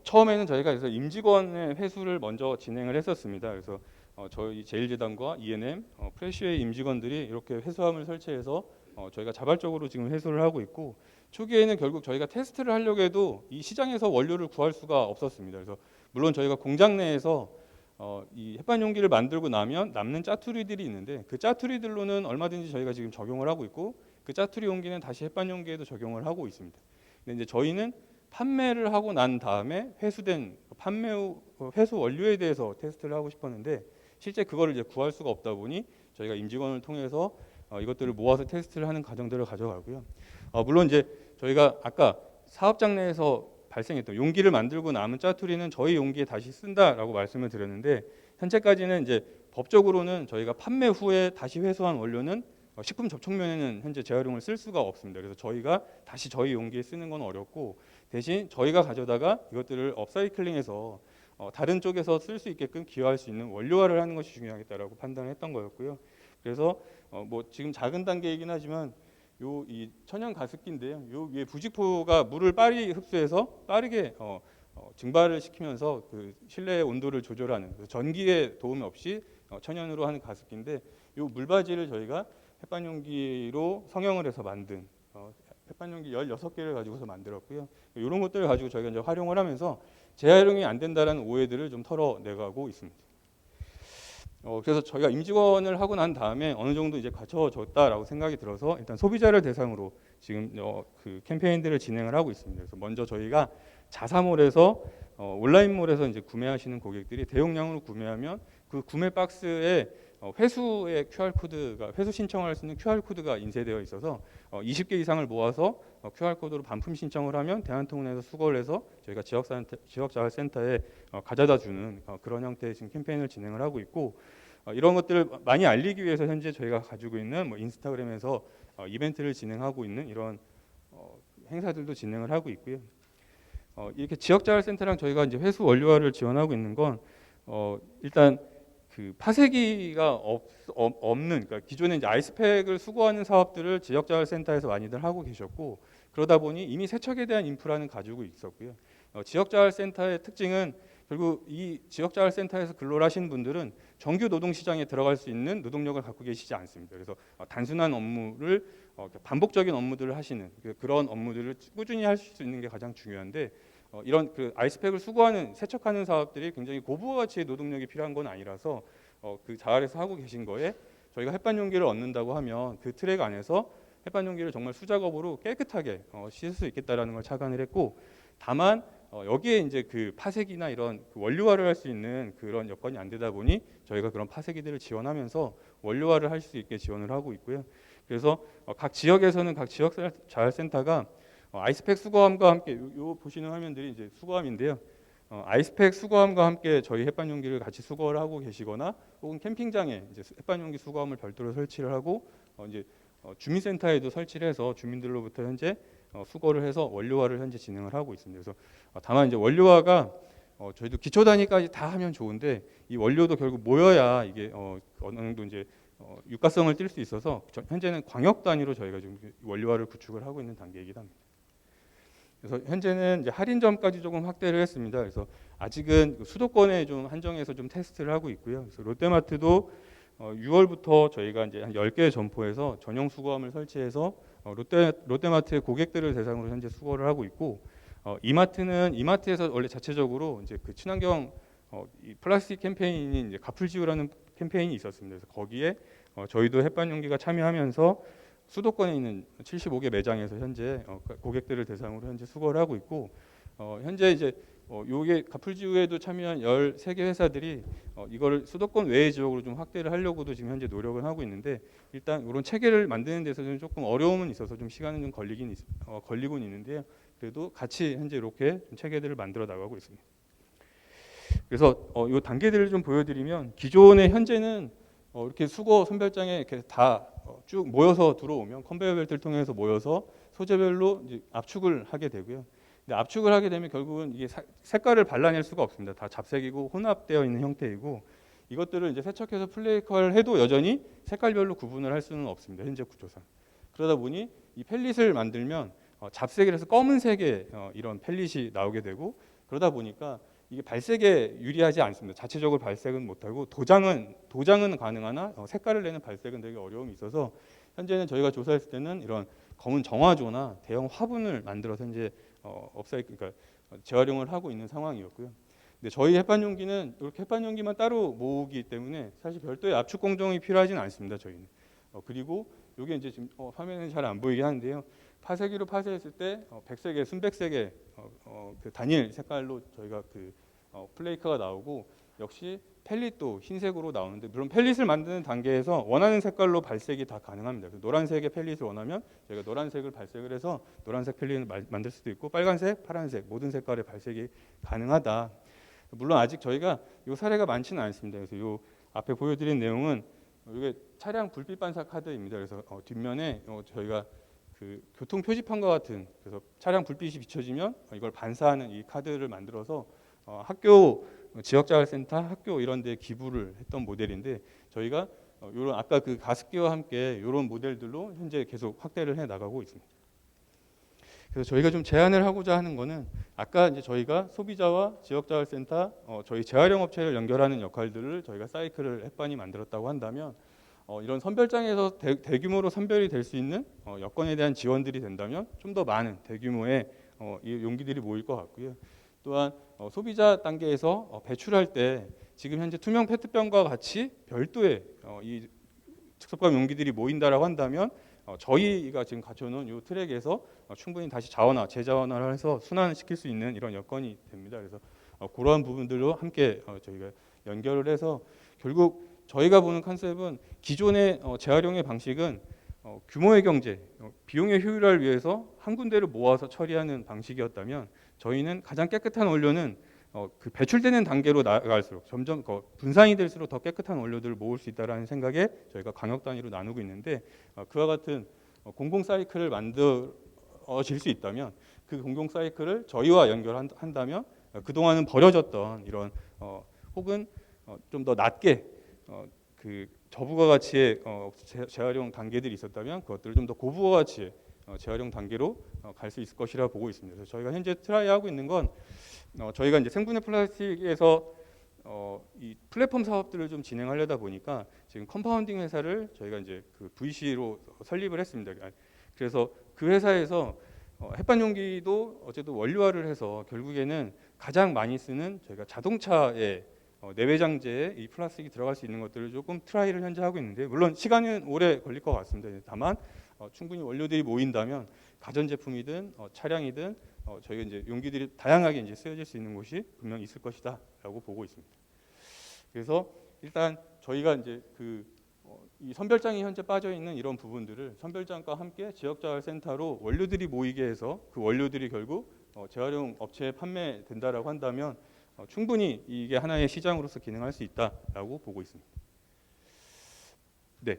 S2: 처음에는 저희가 그래서 임직원의 회수를 먼저 진행을 했었습니다. 그래서 저희 제1재단과 ENM, 프레시웨이 임직원들이 이렇게 회수함을 설치해서 저희가 자발적으로 지금 회수를 하고 있고 초기에는 결국 저희가 테스트를 하려고 해도 이 시장에서 원료를 구할 수가 없었습니다. 그래서 물론 저희가 공장 내에서 이 햇반 용기를 만들고 나면 남는 짜투리들이 있는데 그 짜투리들로는 얼마든지 저희가 지금 적용을 하고 있고 그 짜투리 용기는 다시 햇반 용기에도 적용을 하고 있습니다. 근데 이제 저희는 판매를 하고 난 다음에 회수된 판매 후 회수 원료에 대해서 테스트를 하고 싶었는데 실제 그거를 이제 구할 수가 없다 보니 저희가 임직원을 통해서 이것들을 모아서 테스트를 하는 과정들을 가져가고요. 물론 이제 저희가 아까 사업장 내에서 발생했던 용기를 만들고 남은 짜투리는 저희 용기에 다시 쓴다라고 말씀을 드렸는데 현재까지는 이제 법적으로는 저희가 판매 후에 다시 회수한 원료는 식품 접촉면에는 현재 재활용을 쓸 수가 없습니다. 그래서 저희가 다시 저희 용기에 쓰는 건 어렵고 대신 저희가 가져다가 이것들을 업사이클링해서 다른 쪽에서 쓸 수 있게끔 기여할 수 있는 원료화를 하는 것이 중요하겠다라고 판단을 했던 거였고요. 그래서 뭐 지금 작은 단계이긴 하지만 요 이 천연 가습기인데요. 요 위에 부직포가 물을 빠르게 흡수해서 빠르게 증발을 시키면서 그 실내 온도를 조절하는 그래서 전기의 도움 없이 천연으로 하는 가습기인데 요 물바지를 저희가 햇반 용기로 성형을 해서 만든 햇반 용기 16개를 가지고서 만들었고요. 이런 것들을 가지고 저희가 이제 활용을 하면서 재활용이 안 된다라는 오해들을 좀 털어내가고 있습니다. 그래서 저희가 임직원을 하고 난 다음에 어느 정도 이제 갖춰졌다라고 생각이 들어서 일단 소비자를 대상으로 지금 그 캠페인들을 진행을 하고 있습니다. 그래서 먼저 저희가 자사몰에서 온라인몰에서 이제 구매하시는 고객들이 대용량으로 구매하면 그 구매 박스에 회수의 QR 코드가 회수 신청할 수 있는 QR 코드가 인쇄되어 있어서 20개 이상을 모아서 QR 코드로 반품 신청을 하면 대한통운에서 수거를 해서 저희가 지역자활센터에 가져다 주는 그런 형태의 지금 캠페인을 진행을 하고 있고 이런 것들을 많이 알리기 위해서 현재 저희가 가지고 있는 뭐 인스타그램에서 이벤트를 진행하고 있는 이런 행사들도 진행을 하고 있고요. 이렇게 지역자활센터랑 저희가 이제 회수 원료화를 지원하고 있는 건 일단 그 파쇄기가 없는 그러니까 기존에 이제 아이스팩을 수거하는 사업들을 지역자활센터에서 많이들 하고 계셨고 그러다 보니 이미 세척에 대한 인프라는 가지고 있었고요. 지역자활센터의 특징은 결국 이 지역자활센터에서 근로를 하신 분들은 정규 노동시장에 들어갈 수 있는 노동력을 갖고 계시지 않습니다. 그래서 단순한 업무를 반복적인 업무들을 하시는 그런 업무들을 꾸준히 할 수 있는 게 가장 중요한데 이런 그 아이스팩을 수거하는 세척하는 사업들이 굉장히 고부가 가치의 노동력이 필요한 건 아니라서 그 자활에서 하고 계신 거에 저희가 햇반 용기를 얻는다고 하면 그 트랙 안에서 햇반 용기를 정말 수작업으로 깨끗하게 씻을 수 있겠다라는 걸 착안을 했고 다만 여기에 이제 그 파쇄기나 이런 그 원료화를 할 수 있는 그런 여건이 안 되다 보니 저희가 그런 파쇄기들을 지원하면서 원료화를 할 수 있게 지원을 하고 있고요. 그래서 각 지역에서는 각 지역 자활센터가 아이스팩 수거함과 함께 요 보시는 화면들이 이제 수거함인데요. 아이스팩 수거함과 함께 저희 햇반 용기를 같이 수거를 하고 계시거나 혹은 캠핑장에 이제 햇반 용기 수거함을 별도로 설치를 하고 이제 주민센터에도 설치를 해서 주민들로부터 현재 수거를 해서 원료화를 현재 진행을 하고 있습니다. 그래서 다만 이제 원료화가 저희도 기초 단위까지 다 하면 좋은데 이 원료도 결국 모여야 이게 어느 정도 이제 유가성을 띨 수 있어서 현재는 광역 단위로 저희가 지금 원료화를 구축을 하고 있는 단계이기도 합니다. 그래서 현재는 이제 할인점까지 조금 확대를 했습니다. 그래서 아직은 수도권에 좀 한정해서 좀 테스트를 하고 있고요. 그래서 롯데마트도 6월부터 저희가 이제 한 10개의 점포에서 전용 수거함을 설치해서 롯데마트의 고객들을 대상으로 현재 수거를 하고 있고 이마트에서 원래 자체적으로 이제 그 친환경 이 플라스틱 캠페인인 이제 갚을 지우라는 캠페인이 있었습니다. 그래서 거기에 저희도 햇반 용기가 참여하면서 수도권에 있는 75개 매장에서 현재 고객들을 대상으로 현재 수거를 하고 있고 현재 이제 요게 갚을지우에도 참여한 13개 회사들이 이거를 수도권 외의 지역으로 좀 확대를 하려고도 지금 현재 노력을 하고 있는데 일단 이런 체계를 만드는 데서는 조금 어려움은 있어서 좀 시간은 좀 걸리곤 있는데요. 그래도 같이 현재 이렇게 좀 체계들을 만들어 나가고 있습니다. 그래서 요 단계들을 좀 보여드리면 기존에 현재는 이렇게 수거 선별장에 이렇게 다 쭉 모여서 들어오면 컨베이어 벨트를 통해서 모여서 소재별로 이제 압축을 하게 되고요. 근데 압축을 하게 되면 결국은 이게 색깔을 발라낼 수가 없습니다. 다 잡색이고 혼합되어 있는 형태이고 이것들을 이제 세척해서 플레이컬 해도 여전히 색깔별로 구분을 할 수는 없습니다. 현재 구조상. 그러다 보니 이 펠릿을 만들면 잡색을 해서 검은색의 이런 펠릿이 나오게 되고 그러다 보니까 이게 발색에 유리하지 않습니다. 자체적으로 발색은 못하고 도장은 가능하나 색깔을 내는 발색은 되게 어려움이 있어서 현재는 저희가 조사했을 때는 이런 검은 정화조나 대형 화분을 만들어서 현재 그러니까 재활용을 하고 있는 상황이었고요. 근데 저희 햇반 용기는 이렇게 햇반 용기만 따로 모으기 때문에 사실 별도의 압축 공정이 필요하지는 않습니다. 저희는. 그리고 이게 이제 지금 화면에 잘 안 보이긴 하는데요. 파쇄기로 파쇄했을 때 백색의 순백색의 그 단일 색깔로 저희가 그 플레이크가 나오고 역시 펠릿도 흰색으로 나오는데 물론 펠릿을 만드는 단계에서 원하는 색깔로 발색이 다 가능합니다. 그래서 노란색의 펠릿을 원하면 저희가 노란색을 발색을 해서 노란색 펠릿을 만들 수도 있고 빨간색, 파란색 모든 색깔의 발색이 가능하다. 물론 아직 저희가 이 사례가 많지는 않습니다. 그래서 이 앞에 보여드린 내용은 이게 차량 불빛 반사 카드입니다. 그래서 뒷면에 저희가 그 교통 표지판과 같은 그래서 차량 불빛이 비춰지면 이걸 반사하는 이 카드를 만들어서 학교 지역자활센터, 학교 이런 데 기부를 했던 모델인데 저희가 이런 아까 그 가습기와 함께 이런 모델들로 현재 계속 확대를 해 나가고 있습니다. 그래서 저희가 좀 제안을 하고자 하는 거는 아까 이제 저희가 소비자와 지역자활센터, 저희 재활용 업체를 연결하는 역할들을 저희가 사이클을 햇반이 만들었다고 한다면 이런 선별장에서 대규모로 선별이 될 수 있는 여건에 대한 지원들이 된다면 좀 더 많은 대규모의 이 용기들이 모일 것 같고요. 또한 소비자 단계에서 배출할 때 지금 현재 투명 페트병과 같이 별도의 이 즉석감 용기들이 모인다라고 한다면 저희가 지금 갖춰놓은 이 트랙에서 충분히 다시 자원화, 재자원화를 해서 순환시킬 수 있는 이런 여건이 됩니다. 그래서 그러한 부분들로 함께 저희가 연결을 해서 결국 저희가 보는 컨셉은 기존의 재활용의 방식은 규모의 경제, 비용의 효율화를 위해서 한 군데를 모아서 처리하는 방식이었다면 저희는 가장 깨끗한 원료는 그 배출되는 단계로 나아갈수록 점점 분산이 될수록 더 깨끗한 원료들을 모을 수 있다라는 생각에 저희가 광역 단위로 나누고 있는데 그와 같은 공공 사이클을 만들어질 수 있다면 그 공공 사이클을 저희와 연결한다면 그동안은 버려졌던 이런 혹은 좀 더 낮게 그 저부가가치의 재활용 단계들이 있었다면 그것들을 좀 더 고부가가치의 재활용 단계로 갈 수 있을 것이라 보고 있습니다. 그래서 저희가 현재 트라이하고 있는 건 저희가 이제 생분해 플라스틱에서 이 플랫폼 사업들을 좀 진행하려다 보니까 지금 컴파운딩 회사를 저희가 이제 그 VC로 설립을 했습니다. 그래서 그 회사에서 햇반 용기도 어쨌든 원료화를 해서 결국에는 가장 많이 쓰는 저희가 자동차의 내외장재에 이 플라스틱이 들어갈 수 있는 것들을 조금 트라이를 현재 하고 있는데 물론 시간은 오래 걸릴 것 같습니다. 다만 충분히 원료들이 모인다면 가전제품이든 차량이든 저희가 이제 용기들이 다양하게 이제 쓰여질 수 있는 곳이 분명 있을 것이다라고 보고 있습니다. 그래서 일단 저희가 이제 이 선별장이 현재 빠져 있는 이런 부분들을 선별장과 함께 지역자활센터로 원료들이 모이게 해서 그 원료들이 결국 재활용 업체에 판매된다라고 한다면 충분히 이게 하나의 시장으로서 기능할 수 있다라고 보고 있습니다. 네,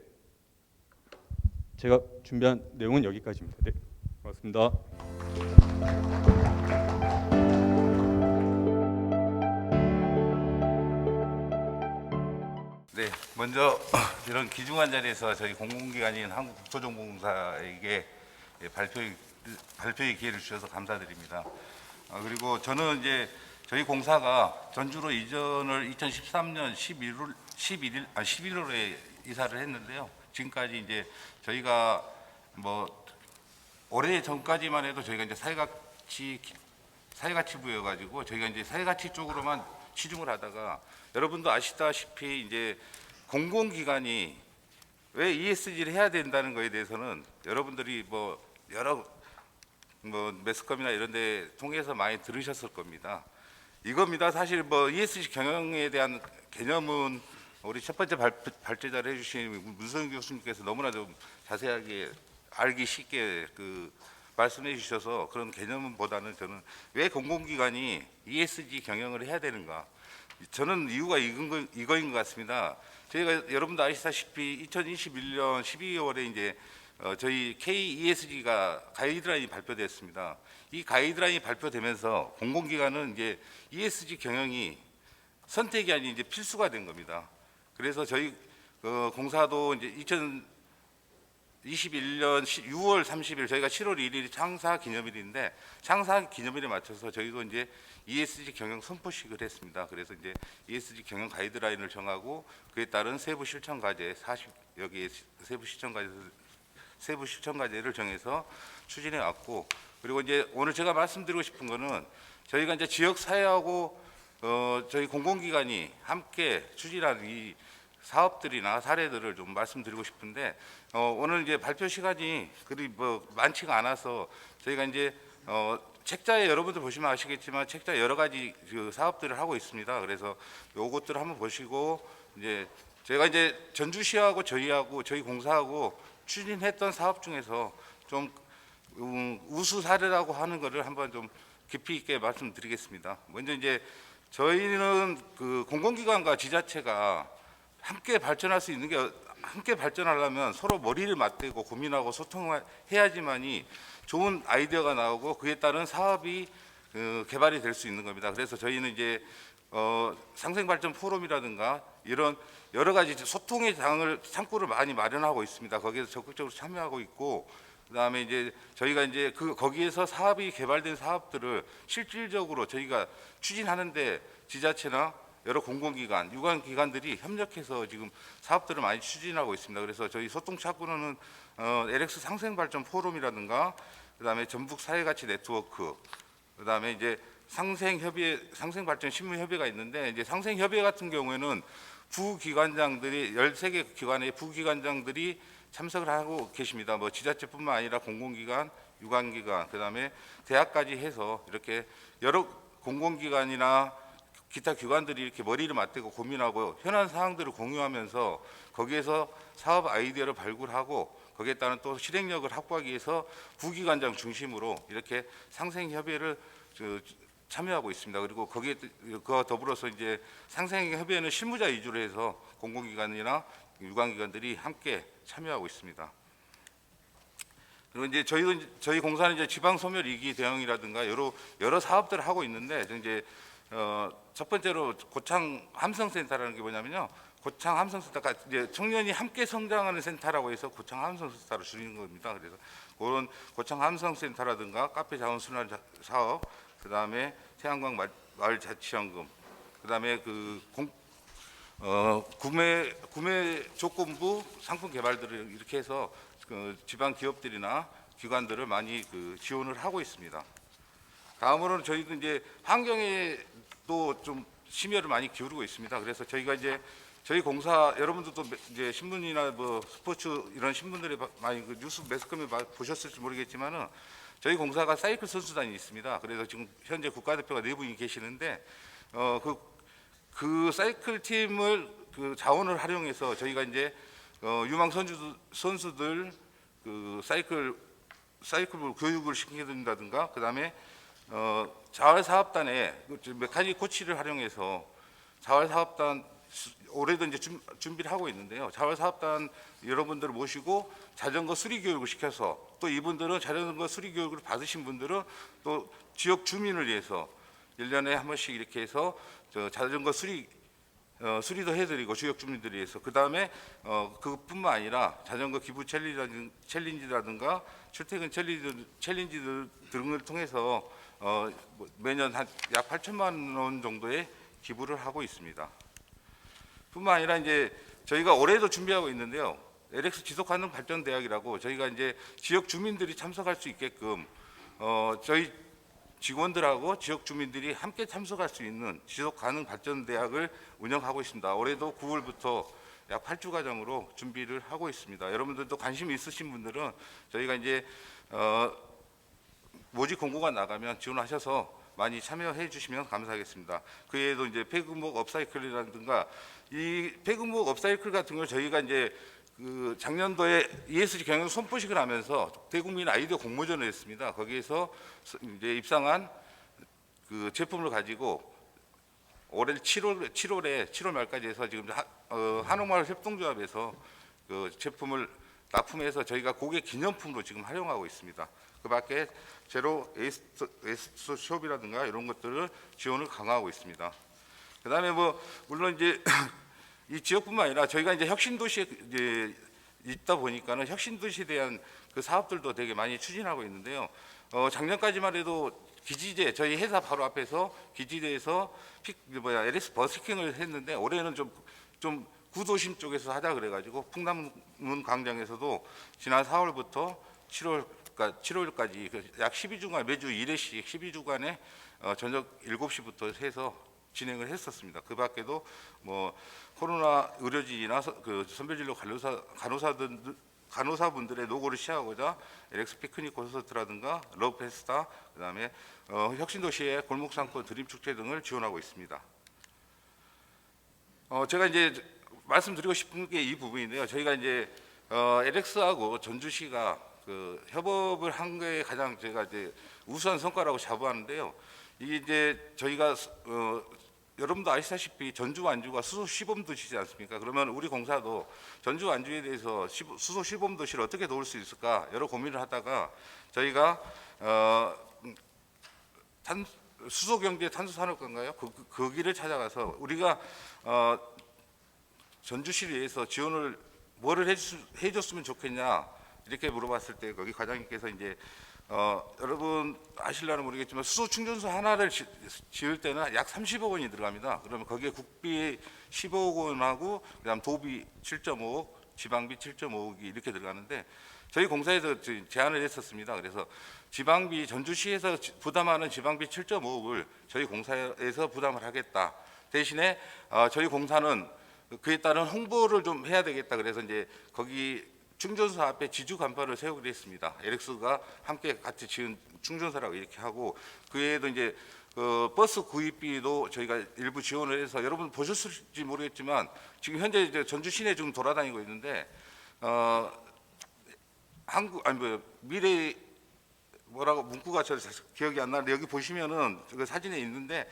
S2: 제가 준비한 내용은 여기까지입니다. 네, 고맙습니다.
S3: 네, 먼저 이런 귀중한 자리에서 저희 공공기관인 한국국토정보공사에게 발표의 기회를 주셔서 감사드립니다. 그리고 저는 이제 저희 공사가 전주로 이전을 2013년 11월에 이사를 했는데요. 지금까지 이제 저희가 뭐 올해 전까지만 해도 저희가 이제 사회가치부여가지고 저희가 이제 사회가치 쪽으로만 치중을 하다가 여러분도 아시다시피 이제 공공기관이 왜 ESG를 해야 된다는 거에 대해서는 여러분들이 뭐 여러 매스컴이나 이런 데 통해서 많이 들으셨을 겁니다. 이겁니다. 사실 뭐 ESG 경영에 대한 개념은 우리 첫 번째 발제자를 해주신 문성규 교수님께서 너무나 좀 자세하게 알기 쉽게 말씀해 주셔서 그런 개념보다는 저는 왜 공공기관이 ESG 경영을 해야 되는가? 저는 이유가 이거인 것 같습니다. 저희가 여러분도 아시다시피 2021년 12월에 이제 저희 KESG가 가이드라인이 발표됐습니다. 이 가이드라인이 발표되면서 공공기관은 이제 ESG 경영이 선택이 아닌 이제 필수가 된 겁니다. 그래서 저희 공사도 이제 2021년 6월 30일 저희가 7월 1일이 창사 기념일인데 창사 기념일에 맞춰서 저희도 이제 ESG 경영 선포식을 했습니다. 그래서 이제 ESG 경영 가이드라인을 정하고 그에 따른 세부 실천 과제 40여개 세부 실천 과제를 정해서 추진해 왔고 그리고 이제 오늘 제가 말씀드리고 싶은 거는 저희가 이제 지역 사회하고 저희 공공기관이 함께 추진한 이 사업들이나 사례들을 좀 말씀드리고 싶은데 오늘 이제 발표 시간이 그리 뭐 많지가 않아서 저희가 이제 책자에 여러분들 보시면 아시겠지만 책자에 여러 가지 그 사업들을 하고 있습니다. 그래서 요것들을 한번 보시고 이제 제가 이제 전주시하고 저희하고 저희 공사하고 추진했던 사업 중에서 좀 우수 사례라고 하는 거를 한번 좀 깊이 있게 말씀드리겠습니다. 먼저 이제 저희는 그 공공기관과 지자체가 함께 발전할 수 있는 게 함께 발전하려면 서로 머리를 맞대고 고민하고 소통해야지만이 좋은 아이디어가 나오고 그에 따른 사업이 개발이 될 수 있는 겁니다. 그래서 저희는 이제 상생발전 포럼이라든가 이런 여러 가지 소통의 창구를 많이 마련하고 있습니다. 거기에서 적극적으로 참여하고 있고, 그다음에 이제 저희가 이제 거기에서 사업이 개발된 사업들을 실질적으로 저희가 추진하는데 지자체나 여러 공공기관, 유관기관들이 협력해서 지금 사업들을 많이 추진하고 있습니다. 그래서 저희 소통 창구로는 LX 상생발전 포럼이라든가 그다음에 전북 사회가치 네트워크, 그다음에 이제 상생발전 신문협의회가 있는데, 이제 상생협의회 같은 경우에는 부기관장들이 13개 기관의 부기관장들이 참석을 하고 계십니다. 뭐 지자체뿐만 아니라 공공기관, 유관기관, 그다음에 대학까지 해서 이렇게 여러 공공기관이나 기타 기관들이 이렇게 머리를 맞대고 고민하고 현안 사항들을 공유하면서 거기에서 사업 아이디어를 발굴하고 거기에 따른 또 실행력을 확보하기 위해서 부기관장 중심으로 이렇게 상생협의회를 참여하고 있습니다. 그리고 그와 더불어서 이제 상생협의회는 실무자 위주로 해서 공공기관이나 유관기관들이 함께 참여하고 있습니다. 그리고 이제 저희 공사는 이제 지방 소멸 위기 대응이라든가 여러 사업들을 하고 있는데, 이제 첫 번째로 고창 함성센터라는 게 뭐냐면요, 고창 함성센터가 이제 청년이 함께 성장하는 센터라고 해서 고창 함성센터로 줄이는 겁니다. 그래서 그런 고창 함성센터라든가 카페 자원순환 사업, 그다음에 태양광 마을 자치연금, 그다음에 구매 조건부 상품 개발들을 이렇게 해서 지방 기업들이나 기관들을 많이 지원을 하고 있습니다. 다음으로는 저희도 이제 환경에도 좀 심혈을 많이 기울이고 있습니다. 그래서 저희가 이제 저희 공사, 여러분들도 이제 신문이나 뭐 스포츠 이런 신문들에 많이 뉴스 매스컴에 보셨을지 모르겠지만은 저희 공사가 사이클 선수단이 있습니다. 그래서 지금 현재 국가대표가 4분이 계시는데 그 사이클 팀을 자원을 활용해서 저희가 이제 유망 선수들 사이클 교육을 시킨다든가, 그다음에 자활사업단에 메카닉 코치를 활용해서 자활사업단 올해도 이제 준비를 하고 있는데요. 자활사업단 여러분들을 모시고 자전거 수리 교육을 시켜서, 또 이분들은 자전거 수리 교육을 받으신 분들은 또 지역 주민을 위해서 1년에 한 번씩 이렇게 해서 자전거 수리도 해드리고 지역 주민들을 위해서, 그 다음에 그뿐만 아니라 자전거 기부 챌린지라든가 출퇴근 챌린지 등을 통해서 매년 약 8천만 원 정도의 기부를 하고 있습니다. 뿐만 아니라 이제 저희가 올해도 준비하고 있는데요. LX 지속가능 발전 대학이라고 저희가 이제 지역 주민들이 참석할 수 있게끔 저희 직원들하고 지역 주민들이 함께 참석할 수 있는 지속가능 발전 대학을 운영하고 있습니다. 올해도 9월부터 약 8주 과정으로 준비를 하고 있습니다. 여러분들도 관심 있으신 분들은 저희가 이제 모집 공고가 나가면 지원하셔서 많이 참여해 주시면 감사하겠습니다. 그 외에도 이제 폐금목 업사이클이라든가, 이 폐금목 업사이클 같은 걸 저희가 이제 작년도에 ESG 경영 손포식을 하면서 대국민 아이디어 공모전을 했습니다. 거기에서 이제 입상한 제품을 가지고 올해 7월 말까지 해서 지금 한옥마을 협동조합에서 제품을 납품해서 저희가 고객 기념품으로 지금 활용하고 있습니다. 그밖에 제로 웨스트 숍이라든가 이런 것들을 지원을 강화하고 있습니다. 그다음에 뭐 물론 이제 이 지역뿐만 아니라 저희가 이제 혁신도시에 이제 있다 보니까는 혁신도시에 대한 그 사업들도 되게 많이 추진하고 있는데요. 작년까지만 해도 기지제, 저희 회사 바로 앞에서 기지제에서 LS 버스킹을 했는데, 올해는 좀 구도심 쪽에서 하자 그래가지고 풍남문 광장에서도 지난 4월부터 7월까지 약 12주간 매주 1회씩 12주간에 저녁 7시부터 해서 진행을 했었습니다. 그 밖에도 뭐 코로나 의료진이나 선별진료 간호사들 간호사분들의 노고를 시하고자 LX 피크닉 콘서트라든가 러브페스타, 그다음에 혁신도시의 골목상권 드림축제 등을 지원하고 있습니다. 제가 이제 말씀드리고 싶은 게 이 부분인데요. 저희가 이제 LX하고 전주시가 그 협업을 한 게 가장 제가 이제 우수한 성과라고 자부하는데요. 이게 이제 저희가 여러분도 아시다시피 전주 완주가 수소 시범 도시지 않습니까? 그러면 우리 공사도 전주 완주에 대해서 수소 시범 도시를 어떻게 도울 수 있을까 여러 고민을 하다가 저희가 수소 경제 탄소 산업과인가요? 그 길을 찾아가서 우리가 전주시를 위해서 지원을 뭐를 해줬으면 좋겠냐 이렇게 물어봤을 때 거기 과장님께서 이제 여러분 아실라는 모르겠지만 수소 충전소 하나를 지을 때는 약 30억 원이 들어갑니다. 그러면 거기에 국비 15억 원하고 그다음 도비 7.5억, 지방비 7.5억이 이렇게 들어가는데 저희 공사에서 제안을 했었습니다. 그래서 지방비 전주시에서 부담하는 지방비 7.5억을 저희 공사에서 부담을 하겠다. 대신에 저희 공사는 그에 따른 홍보를 좀 해야 되겠다. 그래서 이제 거기 충전소 앞에 지주 간판을 세우기로 했습니다. LX가 함께 같이 지은 충전소라고 이렇게 하고 그 외에도 이제 버스 구입비도 저희가 일부 지원을 해서 여러분 보셨을지 모르겠지만 지금 현재 이제 전주 시내 좀 돌아다니고 있는데 미래 뭐라고 문구가 저 기억이 안 나는데 여기 보시면은 그 사진에 있는데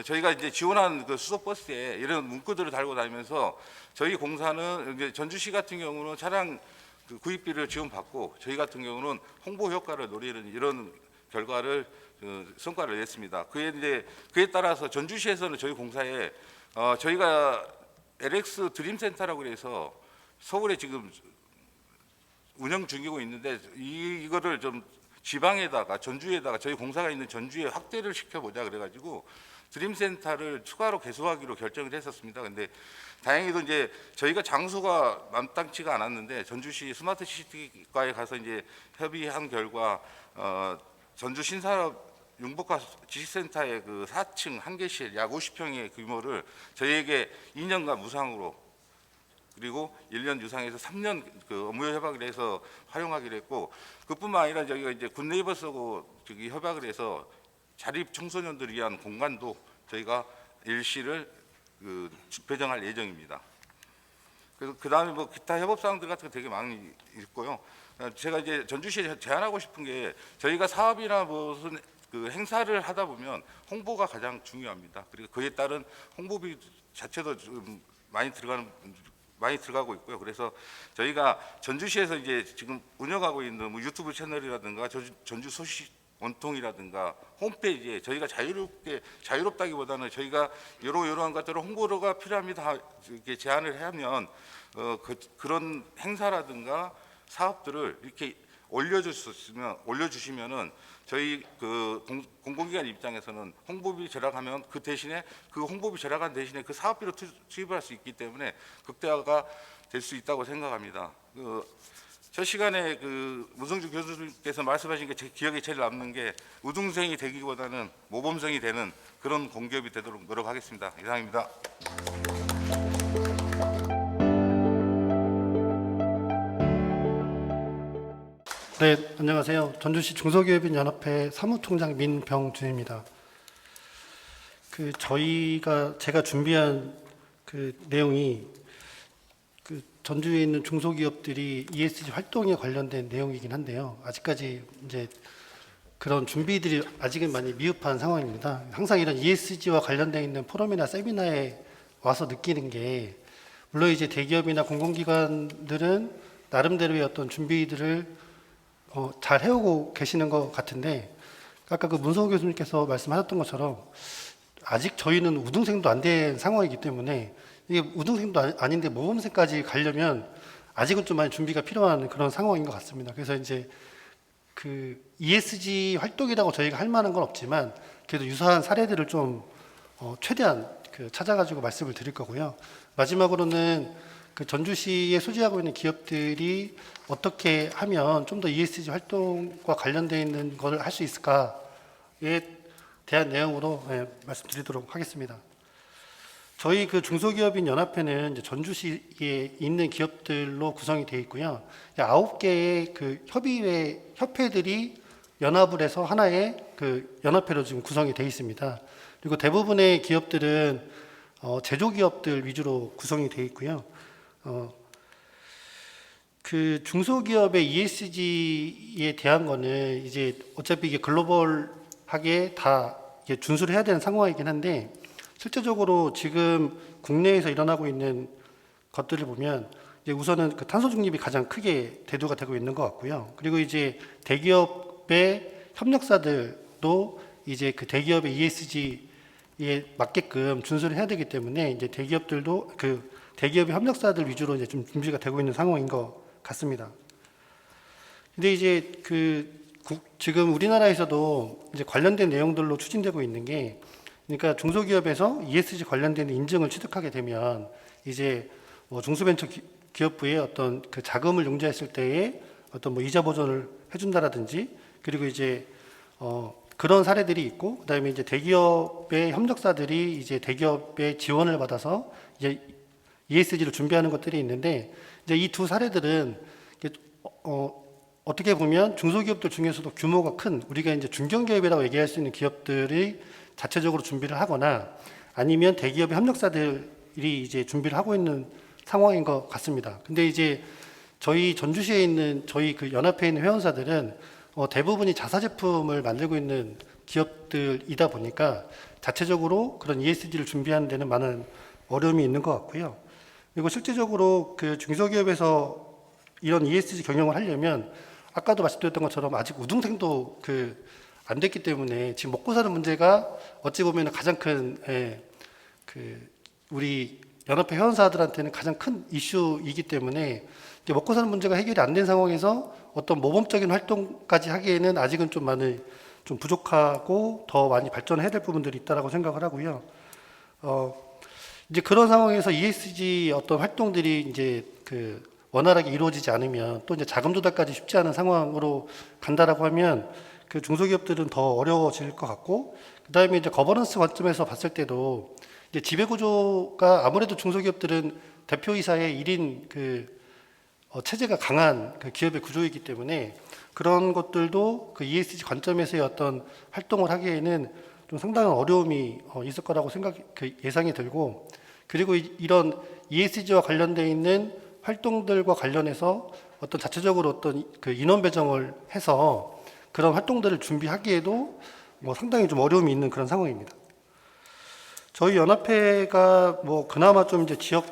S3: 저희가 이제 지원한 그 수소 버스에 이런 문구들을 달고 다니면서 저희 공사는 이제 전주시 같은 경우는 차량 그 구입비를 지원받고 저희 같은 경우는 홍보 효과를 노리는 이런 결과를 성과를 냈습니다. 그에 따라서 전주시에서는 저희 공사에 저희가 LX 드림센터라고 해서 서울에 지금 운영 중이고 있는데 이거를 좀 지방에다가 전주에다가 저희 공사가 있는 전주에 확대를 시켜보자 그래가지고 드림센터를 추가로 개소하기로 결정을 했었습니다. 근데 다행히도 이제 저희가 장소가 마땅치가 않았는데 전주시 스마트 시티과에 가서 이제 협의한 결과 전주 신산업 융복화 지식센터의 그 4층 한 개실 약 50평의 규모를 저희에게 2년간 무상으로 그리고 1년 유상에서 3년 그 업무 협약을 해서 활용하기로 했고 그뿐만 아니라 저희가 이제 굿네이버스하고 저기 협약을 해서 자립 청소년들을 위한 공간도 저희가 일시를 배정할 예정입니다. 그래서 그 다음에 뭐 기타 협업 사항들 같은 거 되게 많이 있고요. 제가 이제 전주시에 제안하고 싶은 게 저희가 사업이나 무슨 그 행사를 하다 보면 홍보가 가장 중요합니다. 그리고 그에 따른 홍보비 자체도 좀 많이 들어가고 있고요. 그래서 저희가 전주시에서 이제 지금 운영하고 있는 뭐 유튜브 채널이라든가 전주 소식 원통이라든가 홈페이지에 저희가 자유롭다기보다는 저희가 이러한 것들을 홍보가 필요합니다 이렇게 제안을 하면 그런 행사라든가 사업들을 이렇게 올려주시면은 저희 그 공공기관 입장에서는 홍보비 절약하면 그 대신에 그 홍보비 절약한 대신에 그 사업비로 투입할 수 있기 때문에 극대화가 될 수 있다고 생각합니다. 저 시간에 그 문성주 교수님께서 말씀하신 게 제 기억에 제일 남는 게 우등생이 되기보다는 모범생이 되는 그런 공기업이 되도록 노력하겠습니다. 이상입니다.
S4: 네, 안녕하세요. 전주시 중소기업인 연합회 사무총장 민병준입니다. 제가 준비한 그 내용이 그 전주에 있는 중소기업들이 ESG 활동에 관련된 내용이긴 한데요. 아직까지 이제 그런 준비들이 아직은 많이 미흡한 상황입니다. 항상 이런 ESG와 관련되어 있는 포럼이나 세미나에 와서 느끼는 게 물론 이제 대기업이나 공공기관들은 나름대로의 어떤 준비들을 잘 해오고 계시는 것 같은데 아까 그 문성호 교수님께서 말씀하셨던 것처럼 아직 저희는 우등생도 안 된 상황이기 때문에 이게 우등생도 아닌데 모범생까지 가려면 아직은 좀 많이 준비가 필요한 그런 상황인 것 같습니다. 그래서 이제 그 ESG 활동이라고 저희가 할 만한 건 없지만 그래도 유사한 사례들을 좀 최대한 찾아가지고 말씀을 드릴 거고요. 마지막으로는 그 전주시에 소지하고 있는 기업들이 어떻게 하면 좀 더 ESG 활동과 관련되어 있는 것을 할 수 있을까에 대한 내용으로 말씀드리도록 하겠습니다. 저희 그 중소기업인 연합회는 이제 전주시에 있는 기업들로 구성이 되어 있고요. 9개의 그 협회들이 연합을 해서 하나의 그 연합회로 지금 구성이 되어 있습니다. 그리고 대부분의 기업들은 제조기업들 위주로 구성이 되어 있고요. 그 중소기업의 ESG에 대한 거는 이제 어차피 이게 글로벌하게 다 이게 준수를 해야 되는 상황이긴 한데, 실제적으로 지금 국내에서 일어나고 있는 것들을 보면 이제 우선은 그 탄소 중립이 가장 크게 대두가 되고 있는 것 같고요. 그리고 이제 대기업의 협력사들도 이제 그 대기업의 ESG에 맞게끔 준수를 해야 되기 때문에 이제 대기업들도 그 대기업의 협력사들 위주로 이제 좀 준비가 되고 있는 상황인 것 같습니다. 근데 이제 지금 우리나라에서도 이제 관련된 내용들로 추진되고 있는 게, 그러니까 중소기업에서 ESG 관련된 인증을 취득하게 되면 이제 뭐 중소벤처기업부의 어떤 그 자금을 융자했을 때에 어떤 뭐 이자 보전을 해준다라든지, 그리고 이제 그런 사례들이 있고, 그다음에 이제 대기업의 협력사들이 이제 대기업의 지원을 받아서 이제 ESG를 준비하는 것들이 있는데, 이제 이 두 사례들은 어떻게 보면 중소기업들 중에서도 규모가 큰, 우리가 이제 중견기업이라고 얘기할 수 있는 기업들이 자체적으로 준비를 하거나 아니면 대기업의 협력사들이 이제 준비를 하고 있는 상황인 것 같습니다. 근데 이제 저희 전주시에 있는 저희 그 연합회에 있는 회원사들은 대부분이 자사 제품을 만들고 있는 기업들이다 보니까 자체적으로 그런 ESG를 준비하는 데는 많은 어려움이 있는 것 같고요. 그리고 실제적으로 그 중소기업에서 이런 ESG 경영을 하려면 아까도 말씀드렸던 것처럼 아직 우등생도 안 됐기 때문에 지금 먹고 사는 문제가 어찌 보면 가장 큰 우리 연합회 회원사들한테는 가장 큰 이슈이기 때문에 이제 먹고 사는 문제가 해결이 안 된 상황에서 어떤 모범적인 활동까지 하기에는 아직은 좀 많이 좀 부족하고 더 많이 발전해야 될 부분들이 있다라고 생각을 하고요. 이제 그런 상황에서 ESG 어떤 활동들이 이제 원활하게 이루어지지 않으면 또 이제 자금 조달까지 쉽지 않은 상황으로 간다라고 하면 그 중소기업들은 더 어려워질 것 같고, 그다음에 이제 거버넌스 관점에서 봤을 때도 이제 지배 구조가 아무래도 중소기업들은 대표이사의 1인 체제가 강한 그 기업의 구조이기 때문에 그런 것들도 그 ESG 관점에서의 어떤 활동을 하기에는 좀 상당한 어려움이 있을 거라고 예상이 들고, 그리고 이런 ESG와 관련되어 있는 활동들과 관련해서 어떤 자체적으로 어떤 그 인원 배정을 해서 그런 활동들을 준비하기에도 뭐 상당히 좀 어려움이 있는 그런 상황입니다. 저희 연합회가 뭐 그나마 좀 이제 지역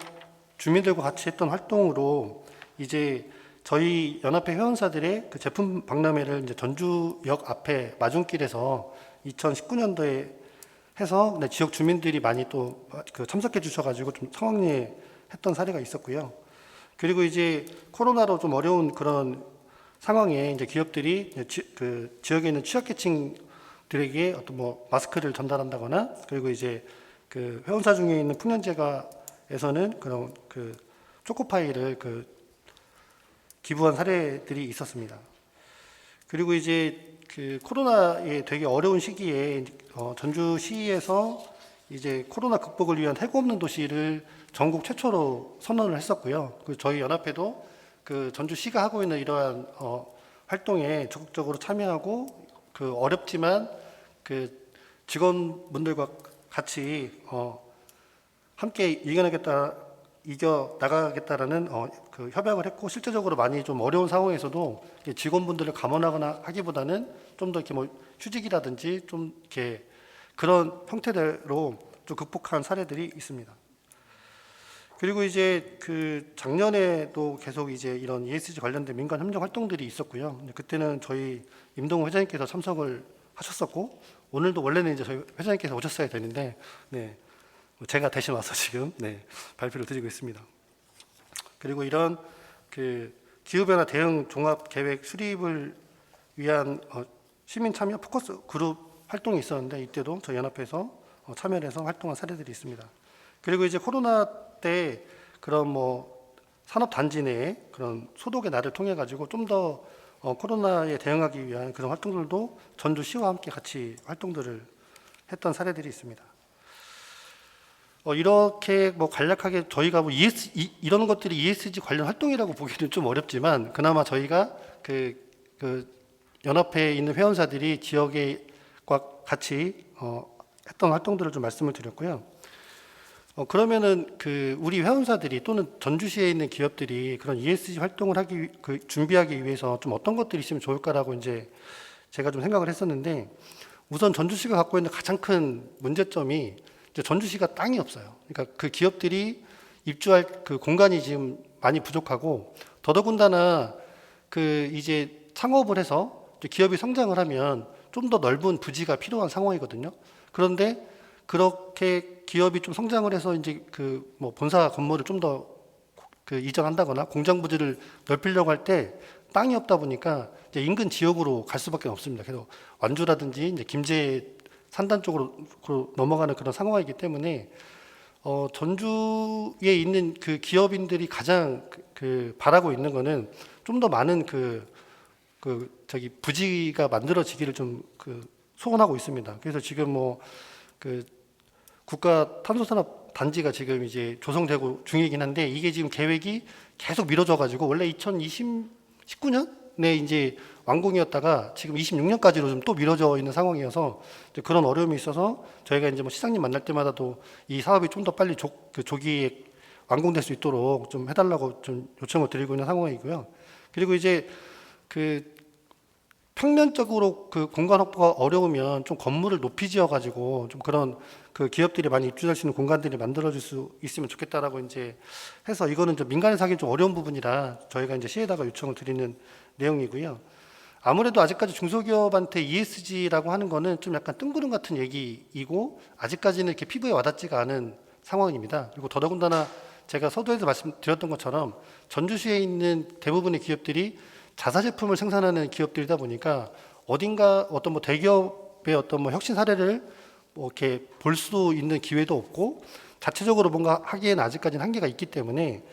S4: 주민들과 같이 했던 활동으로 이제 저희 연합회 회원사들의 그 제품 박람회를 이제 전주역 앞에 마중길에서 2019년도에 해서 지역 주민들이 많이 또 참석해 주셔가지고 좀 성황리에 했던 사례가 있었고요. 그리고 이제 코로나로 좀 어려운 그런 상황에 이제 기업들이 그 지역에 있는 취약계층들에게 어떤 뭐 마스크를 전달한다거나, 그리고 이제 그 회원사 중에 있는 풍년제가에서는 그런 그 초코파이를 기부한 사례들이 있었습니다. 그리고 이제 그 코로나에 되게 어려운 시기에 전주시에서 이제 코로나 극복을 위한 해고 없는 도시를 전국 최초로 선언을 했었고요. 저희 연합회도 그 전주시가 하고 있는 이러한 활동에 적극적으로 참여하고 어렵지만 그 직원분들과 같이 함께 이겨 나가겠다라는 그 협약을 했고, 실제적으로 많이 좀 어려운 상황에서도 직원분들을 감원하거나 하기보다는 좀 더 이렇게 뭐 휴직이라든지 좀 이렇게 그런 형태대로 좀 극복한 사례들이 있습니다. 그리고 이제 그 작년에도 계속 이제 이런 ESG 관련된 민간 협력 활동들이 있었고요. 그때는 저희 임동호 회장님께서 참석을 하셨었고, 오늘도 원래는 이제 저희 회장님께서 오셨어야 되는데, 네, 제가 대신 와서 지금 발표를 드리고 있습니다. 그리고 이런 그 기후변화 대응 종합 계획 수립을 위한 시민 참여 포커스 그룹 활동이 있었는데, 이때도 저희 연합회에서 참여를 해서 활동한 사례들이 있습니다. 그리고 이제 코로나 때 그런 뭐 산업 단지 내에 그런 소독의 날을 통해 가지고 좀 더 코로나에 대응하기 위한 그런 활동들도 전주시와 함께 같이 활동들을 했던 사례들이 있습니다. 이렇게 뭐 간략하게 저희가 뭐 이런 것들이 ESG 관련 활동이라고 보기는 좀 어렵지만 그나마 저희가 그 연합회에 있는 회원사들이 지역과 같이 했던 활동들을 좀 말씀을 드렸고요. 그러면은 우리 회원사들이 또는 전주시에 있는 기업들이 그런 ESG 활동을 준비하기 위해서 좀 어떤 것들이 있으면 좋을까라고 이제 제가 좀 생각을 했었는데, 우선 전주시가 갖고 있는 가장 큰 문제점이 이제 전주시가 땅이 없어요. 그러니까 그 기업들이 입주할 그 공간이 지금 많이 부족하고, 더더군다나 이제 창업을 해서 이제 기업이 성장을 하면 좀 더 넓은 부지가 필요한 상황이거든요. 그런데 그렇게 기업이 좀 성장을 해서 이제 뭐 본사 건물을 좀 더 이전한다거나 공장 부지를 넓히려고 할 때 땅이 없다 보니까 이제 인근 지역으로 갈 수밖에 없습니다. 그래서 완주라든지 이제 김제 산단 쪽으로 넘어가는 그런 상황이기 때문에 전주에 있는 그 기업인들이 가장 바라고 있는 거는 좀 더 많은 부지가 만들어지기를 좀 소원하고 있습니다. 그래서 지금 뭐 국가 탄소산업 단지가 지금 이제 조성되고 중이긴 한데, 이게 지금 계획이 계속 미뤄져 가지고 원래 2019년에 이제 완공이었다가 지금 26년까지로 좀 또 미뤄져 있는 상황이어서 그런 어려움이 있어서 저희가 이제 뭐 시장님 만날 때마다도 이 사업이 좀 더 빨리 조기에 완공될 수 있도록 좀 해달라고 좀 요청을 드리고 있는 상황이고요. 그리고 이제 평면적으로 공간 확보가 어려우면 좀 건물을 높이 지어 가지고 좀 그런 기업들이 많이 입주할 수 있는 공간들이 만들어질 수 있으면 좋겠다라고 이제 해서, 이거는 좀 민간에서 하기 좀 어려운 부분이라 저희가 이제 시에다가 요청을 드리는 내용이고요. 아무래도 아직까지 중소기업한테 ESG라고 하는 거는 좀 약간 뜬구름 같은 얘기이고 아직까지는 이렇게 피부에 와닿지가 않은 상황입니다. 그리고 더더군다나 제가 서두에서 말씀드렸던 것처럼 전주시에 있는 대부분의 기업들이 자사 제품을 생산하는 기업들이다 보니까 어딘가 어떤 뭐 대기업의 어떤 뭐 혁신 사례를 뭐 이렇게 볼 수 있는 기회도 없고, 자체적으로 뭔가 하기에는 아직까지는 한계가 있기 때문에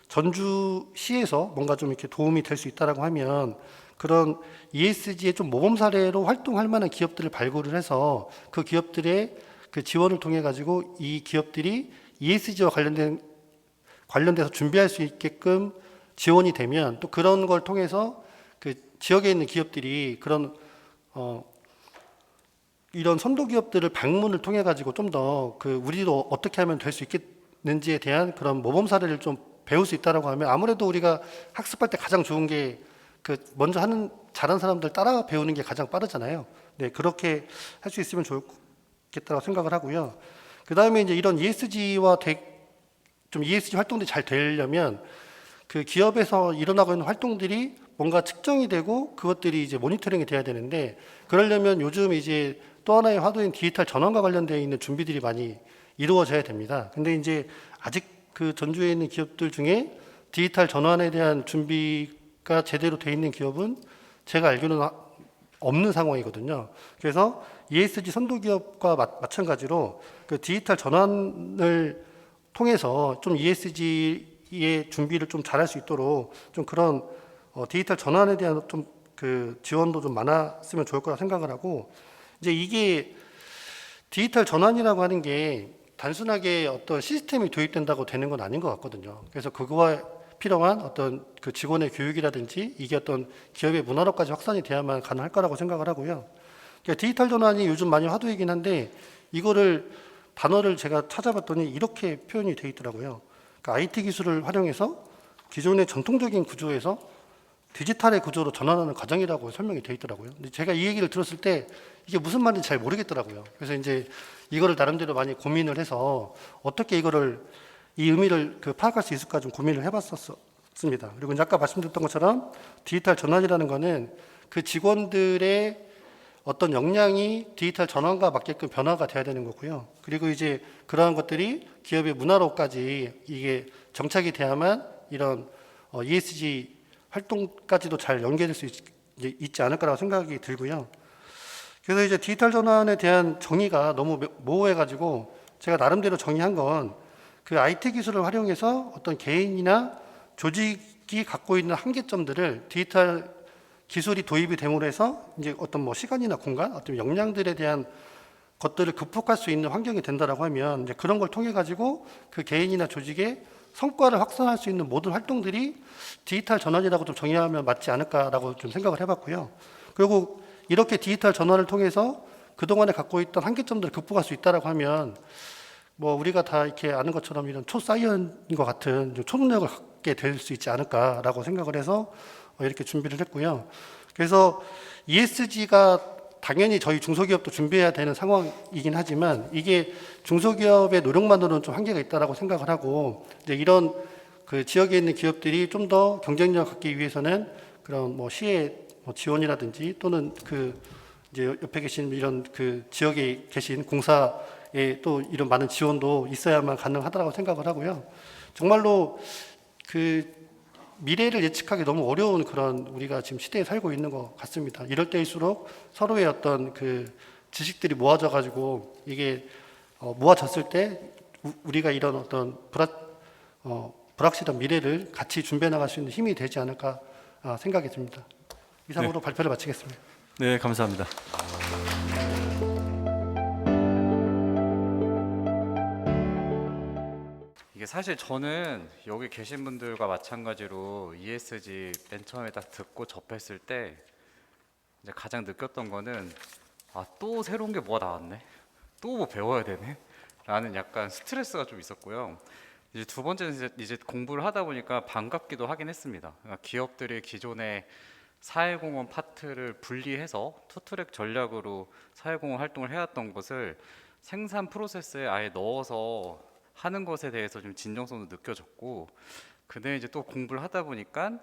S4: 전주시에서 뭔가 좀 이렇게 도움이 될 수 있다라고 하면 그런 ESG의 좀 모범 사례로 활동할 만한 기업들을 발굴을 해서 그 기업들의 지원을 통해 가지고 이 기업들이 ESG와 관련돼서 준비할 수 있게끔 지원이 되면, 또 그런 걸 통해서 지역에 있는 기업들이 그런 이런 선도 기업들을 방문을 통해 가지고 좀 더 우리도 어떻게 하면 될 수 있겠는지에 대한 그런 모범 사례를 좀 배울 수 있다라고 하면, 아무래도 우리가 학습할 때 가장 좋은 게 먼저 잘하는 사람들 따라 배우는 게 가장 빠르잖아요. 네, 그렇게 할 수 있으면 좋겠다고 생각을 하고요. 그 다음에 이제 이런 ESG와 좀 ESG 활동들이 잘 되려면 기업에서 일어나고 있는 활동들이 뭔가 측정이 되고 그것들이 이제 모니터링이 돼야 되는데, 그러려면 요즘 이제 또 하나의 화두인 디지털 전환과 관련되어 있는 준비들이 많이 이루어져야 됩니다. 근데 이제 아직 전주에 있는 기업들 중에 디지털 전환에 대한 준비가 제대로 돼 있는 기업은 제가 알기로는 없는 상황이거든요. 그래서 ESG 선도 기업과 마찬가지로 디지털 전환을 통해서 좀 ESG의 준비를 좀 잘할 수 있도록 좀 그런 디지털 전환에 대한 좀 지원도 좀 많았으면 좋을 거라 생각을 하고, 이제 이게 디지털 전환이라고 하는 게 단순하게 어떤 시스템이 도입된다고 되는 건 아닌 것 같거든요. 그래서 그거와 필요한 어떤 직원의 교육이라든지 이게 어떤 기업의 문화로까지 확산이 돼야만 가능할 거라고 생각을 하고요. 그러니까 디지털 전환이 요즘 많이 화두이긴 한데, 이거를 단어를 제가 찾아봤더니 이렇게 표현이 돼 있더라고요. 그러니까 IT 기술을 활용해서 기존의 전통적인 구조에서 디지털의 구조로 전환하는 과정이라고 설명이 돼 있더라고요. 근데 제가 이 얘기를 들었을 때 이게 무슨 말인지 잘 모르겠더라고요. 그래서 이제 이거를 나름대로 많이 고민을 해서 어떻게 이 의미를 파악할 수 있을까 좀 고민을 해봤었습니다. 그리고 이제 아까 말씀드렸던 것처럼 디지털 전환이라는 거는 직원들의 어떤 역량이 디지털 전환과 맞게끔 변화가 돼야 되는 거고요. 그리고 이제 그러한 것들이 기업의 문화로까지 이게 정착이 돼야만 이런 ESG 활동까지도 잘 연계될 수 있지 않을까라고 생각이 들고요. 그래서 이제 디지털 전환에 대한 정의가 너무 모호해가지고 제가 나름대로 정의한 건 IT 기술을 활용해서 어떤 개인이나 조직이 갖고 있는 한계점들을 디지털 기술이 도입이 됨으로 해서 이제 어떤 뭐 시간이나 공간, 어떤 역량들에 대한 것들을 극복할 수 있는 환경이 된다라고 하면 이제 그런 걸 통해 가지고 그 개인이나 조직의 성과를 확산할 수 있는 모든 활동들이 디지털 전환이라고 좀 정의하면 맞지 않을까라고 좀 생각을 해봤고요. 그리고 이렇게 디지털 전환을 통해서 그동안에 갖고 있던 한계점들을 극복할 수 있다라고 하면 뭐 우리가 다 이렇게 아는 것처럼 이런 초사이언인 것 같은 좀 초능력을 갖게 될 수 있지 않을까라고 생각을 해서 이렇게 준비를 했고요. 그래서 ESG가 당연히 저희 중소기업도 준비해야 되는 상황이긴 하지만 이게 중소기업의 노력만으로는 좀 한계가 있다라고 생각을 하고 이제 이런 그 지역에 있는 기업들이 좀 더 경쟁력을 갖기 위해서는 그런 뭐 시의 뭐 지원이라든지 또는 그 이제 옆에 계신 이런 그 지역에 계신 공사에 또 이런 많은 지원도 있어야만 가능하다고 생각을 하고요. 정말로 그 미래를 예측하기 너무 어려운 그런 우리가 지금 시대에 살고 있는 것 같습니다. 이럴 때일수록 서로의 어떤 그 지식들이 모아져 가지고 이게 모아졌을 때 우리가 이런 어떤 불확실한 미래를 같이 준비해 나갈 수 있는 힘이 되지 않을까 생각이 듭니다. 이상으로 발표를 마치겠습니다.
S5: 네, 감사합니다. 이게 사실 저는 여기 계신 분들과 마찬가지로 ESG 맨 처음에 딱 듣고 접했을 때 이제 가장 느꼈던 거는 또 새로운 게 뭐가 나왔네, 또 뭐 배워야 되네 라는 약간 스트레스가 좀 있었고요. 이제 두 번째는 이제 공부를 하다 보니까 반갑기도 하긴 했습니다. 그러니까 기업들이 기존의 사회공헌 파트를 분리해서 투트랙 전략으로 사회공헌 활동을 해왔던 것을 생산 프로세스에 아예 넣어서 하는 것에 대해서 좀 진정성도 느껴졌고, 근데 이제 또 공부를 하다 보니까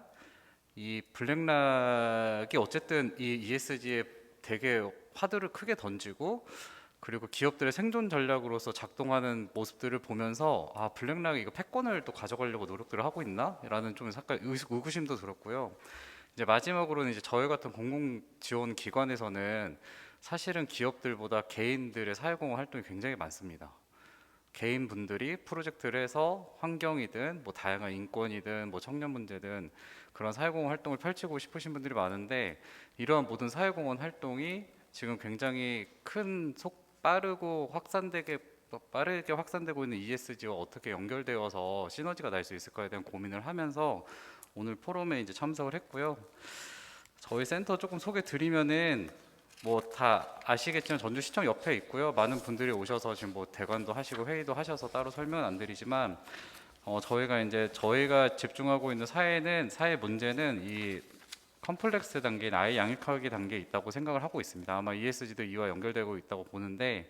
S5: 이 블랙락이 어쨌든 이 ESG에 되게 화두를 크게 던지고 그리고 기업들의 생존 전략으로서 작동하는 모습들을 보면서 블랙락이 이거 패권을 또 가져가려고 노력들을 하고 있나? 라는 좀 약간 의구심도 들었고요. 이제 마지막으로는 이제 저희 같은 공공 지원 기관에서는 사실은 기업들보다 개인들의 사회공헌 활동이 굉장히 많습니다. 개인분들이 프로젝트를 해서 환경이든 뭐 다양한 인권이든 뭐 청년 문제든 그런 사회공헌 활동을 펼치고 싶으신 분들이 많은데, 이러한 모든 사회공헌 활동이 지금 굉장히 큰 빠르게 확산되고 있는 ESG와 어떻게 연결되어서 시너지가 날 수 있을까에 대한 고민을 하면서 오늘 포럼에 이제 참석을 했고요. 저희 센터 조금 소개 드리면은 뭐 다 아시겠지만 전주시청 옆에 있고요. 많은 분들이 오셔서 지금 뭐 대관도 하시고 회의도 하셔서 따로 설명은 안 드리지만 저희가 집중하고 있는 사회 문제는 이 컴플렉스 단계인 아예 양육하기 단계에 있다고 생각을 하고 있습니다. 아마 ESG도 이와 연결되고 있다고 보는데,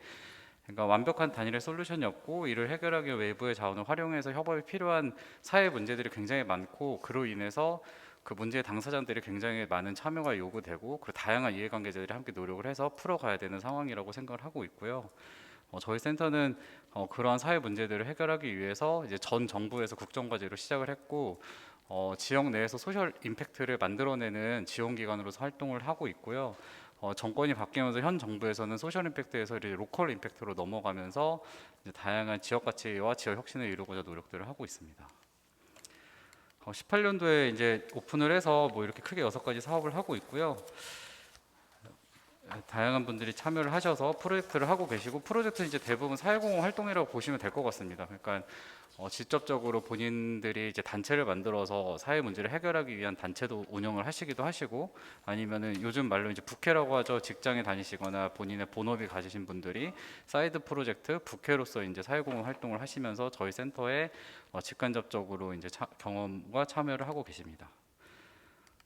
S5: 그러니까 완벽한 단일의 솔루션이 없고 이를 해결하기 위해 외부의 자원을 활용해서 협업이 필요한 사회 문제들이 굉장히 많고, 그로 인해서 그 문제의 당사자들이 굉장히 많은 참여가 요구되고 그 다양한 이해관계자들이 함께 노력을 해서 풀어가야 되는 상황이라고 생각을 하고 있고요. 저희 센터는 그러한 사회 문제들을 해결하기 위해서 이제 전 정부에서 국정과제로 시작을 했고 지역 내에서 소셜 임팩트를 만들어내는 지원기관으로서 활동을 하고 있고요. 정권이 바뀌면서 현 정부에서는 소셜 임팩트에서 이제 로컬 임팩트로 넘어가면서 이제 다양한 지역 가치와 지역 혁신을 이루고자 노력들을 하고 있습니다. 18년도에 이제 오픈을 해서 뭐 이렇게 크게 6가지 사업을 하고 있고요. 다양한 분들이 참여를 하셔서 프로젝트를 하고 계시고, 프로젝트는 이제 대부분 사회공헌 활동이라고 보시면 될 것 같습니다. 그러니까 직접적으로 본인들이 이제 단체를 만들어서 사회 문제를 해결하기 위한 단체도 운영을 하시기도 하시고, 아니면은 요즘 말로 이제 부캐라고 하죠. 직장에 다니시거나 본인의 본업이 가지신 분들이 사이드 프로젝트 부캐로서 이제 사회공헌 활동을 하시면서 저희 센터에 직간접적으로 이제 경험과 참여를 하고 계십니다.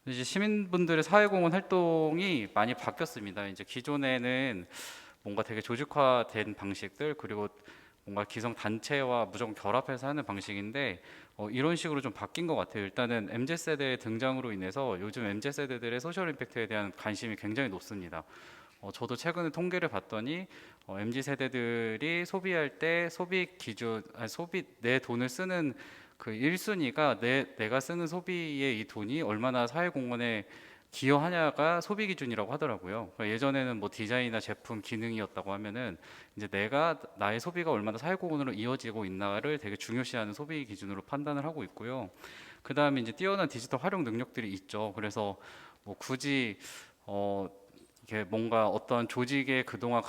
S5: 이제 시민분들의 사회공헌 활동이 많이 바뀌었습니다. 이제 기존에는 뭔가 되게 조직화된 방식들, 그리고 뭔가 기성 단체와 무조건 결합해서 하는 방식인데 이런 식으로 좀 바뀐 것 같아요. 일단은 MZ세대의 등장으로 인해서 요즘 MZ세대들의 소셜 임팩트에 대한 관심이 굉장히 높습니다. 저도 최근에 통계를 봤더니 MZ세대들이 소비할 때 내 돈을 쓰는 그 1순위가 내가 쓰는 소비의 이 돈이 얼마나 사회공헌에 기여하냐가 소비 기준이라고 하더라고요. 그러니까 예전에는 뭐 디자인이나 제품 기능이었다고 하면은 이제 나의 소비가 얼마나 사회공헌으로 이어지고 있나를 되게 중요시하는 소비 기준으로 판단을 하고 있고요. 그 다음에 이제 뛰어난 디지털 활용 능력들이 있죠. 그래서 뭐 굳이 이게 뭔가 어떤 조직에 그동안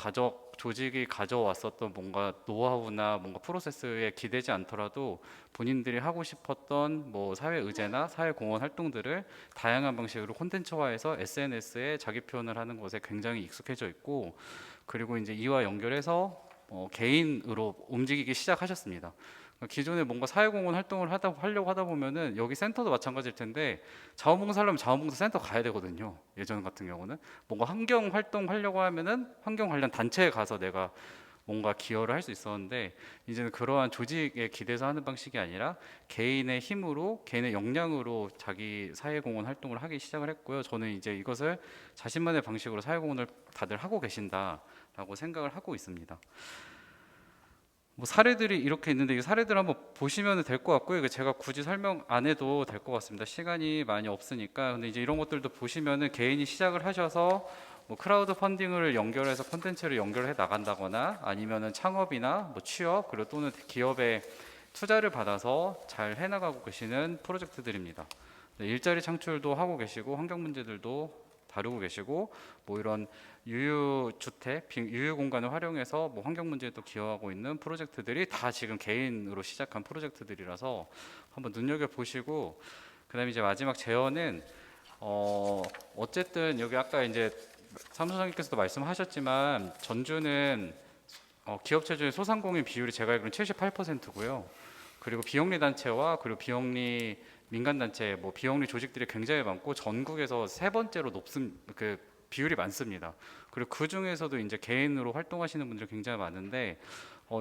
S5: 조직이 가져왔었던 뭔가 노하우나 뭔가 프로세스에 기대지 않더라도 본인들이 하고 싶었던 뭐 사회 의제나 사회 공헌 활동들을 다양한 방식으로 콘텐츠화해서 SNS에 자기 표현을 하는 것에 굉장히 익숙해져 있고, 그리고 이제 이와 연결해서 개인으로 움직이기 시작하셨습니다. 기존에 뭔가 사회공헌 활동을 하려고 하다 보면은 여기 센터도 마찬가지일 텐데 자원봉사 하려면 자원봉사 센터 가야 되거든요. 예전 같은 경우는 뭔가 환경 활동 하려고 하면은 환경 관련 단체에 가서 내가 뭔가 기여를 할 수 있었는데, 이제는 그러한 조직에 기대서 하는 방식이 아니라 개인의 힘으로, 개인의 역량으로 자기 사회공헌 활동을 하기 시작을 했고요. 저는 이제 이것을 자신만의 방식으로 사회공헌을 다들 하고 계신다라고 생각을 하고 있습니다. 뭐 사례들이 이렇게 있는데 이 사례들 한번 보시면 될 것 같고요. 이거 제가 굳이 설명 안 해도 될 것 같습니다. 시간이 많이 없으니까. 근데 이제 이런 것들도 보시면은 개인이 시작을 하셔서 뭐 크라우드 펀딩을 연결해서 콘텐츠를 연결해 나간다거나, 아니면은 창업이나 뭐 취업, 그리고 또는 기업의 투자를 받아서 잘 해나가고 계시는 프로젝트들입니다. 네, 일자리 창출도 하고 계시고 환경 문제들도 다루고 계시고, 뭐 이런 유유주택, 유유 공간을 활용해서 뭐 환경 문제에도 기여하고 있는 프로젝트들이 다 지금 개인으로 시작한 프로젝트들이라서 한번 눈여겨 보시고, 그다음에 이제 마지막 제언은 어쨌든 여기 아까 이제 사무소장님께서도 말씀하셨지만 전주는 기업체 중에 소상공인 비율이 제가 알기로는 78%고요. 그리고 비영리 단체와 그리고 비영리 민간 단체, 뭐 비영리 조직들이 굉장히 많고 전국에서 세 번째로 그 비율이 많습니다. 그리고 그 중에서도 이제 개인으로 활동하시는 분들이 굉장히 많은데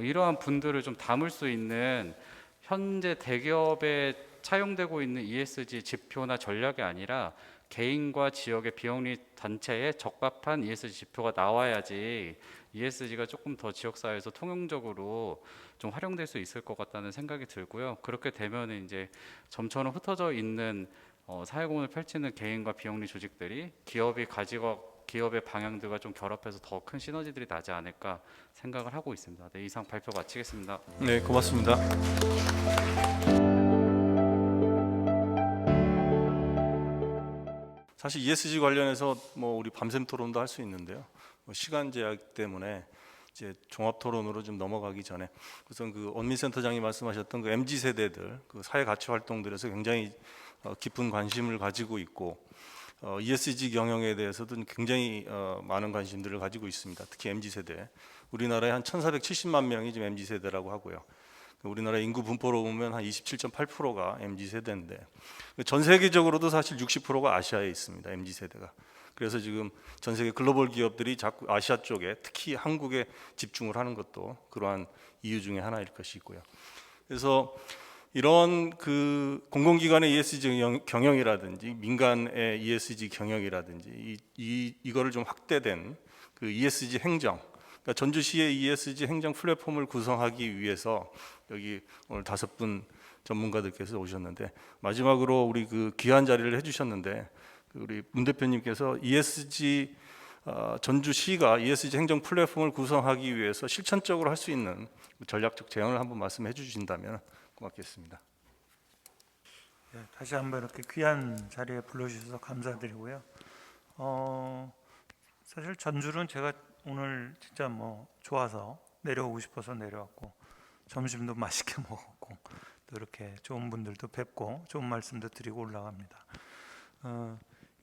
S5: 이러한 분들을 좀 담을 수 있는 현재 대기업에 차용되고 있는 ESG 지표나 전략이 아니라 개인과 지역의 비영리 단체에 적합한 ESG 지표가 나와야지 ESG가 조금 더 지역사회에서 통용적으로 좀 활용될 수 있을 것 같다는 생각이 들고요. 그렇게 되면 이제 점처럼 흩어져 있는 사회공헌을 펼치는 개인과 비영리 조직들이 기업의 방향들과 좀 결합해서 더 큰 시너지들이 나지 않을까 생각을 하고 있습니다. 네, 이상 발표 마치겠습니다.
S6: 네, 고맙습니다. 사실 ESG 관련해서 뭐 우리 밤샘 토론도 할 수 있는데요. 시간 제약 때문에 이제 종합 토론으로 좀 넘어가기 전에 우선 그 원민센터장이 말씀하셨던 그 MZ 세대들 그 사회 가치 활동들에서 굉장히 깊은 관심을 가지고 있고 ESG 경영에 대해서도 굉장히 많은 관심들을 가지고 있습니다. 특히 MZ 세대. 우리나라에 한 1,470만 명이 지금 MZ 세대라고 하고요. 우리나라 인구 분포로 보면 한 27.8%가 MZ 세대인데 전 세계적으로도 사실 60%가 아시아에 있습니다. MZ 세대가. 그래서 지금 전 세계 글로벌 기업들이 자꾸 아시아 쪽에 특히 한국에 집중을 하는 것도 그러한 이유 중에 하나일 것이고요. 그래서 이런 그 공공기관의 ESG 경영이라든지 민간의 ESG 경영이라든지 이거를 좀 확대된 그 ESG 행정, 그러니까 전주시의 ESG 행정 플랫폼을 구성하기 위해서 여기 오늘 5분 전문가들께서 오셨는데 마지막으로 우리 그 귀한 자리를 해주셨는데 우리 문 대표님께서 ESG 전주시가 ESG 행정 플랫폼을 구성하기 위해서 실천적으로 할 수 있는 전략적 제안을 한번 말씀해 주신다면 고맙겠습니다.
S1: 네, 다시 한번 이렇게 귀한 자리에 불러주셔서 감사드리고요. 사실 전주는 제가 오늘 진짜 뭐 좋아서 내려오고 싶어서 내려왔고 점심도 맛있게 먹었고 또 이렇게 좋은 분들도 뵙고 좋은 말씀도 드리고 올라갑니다.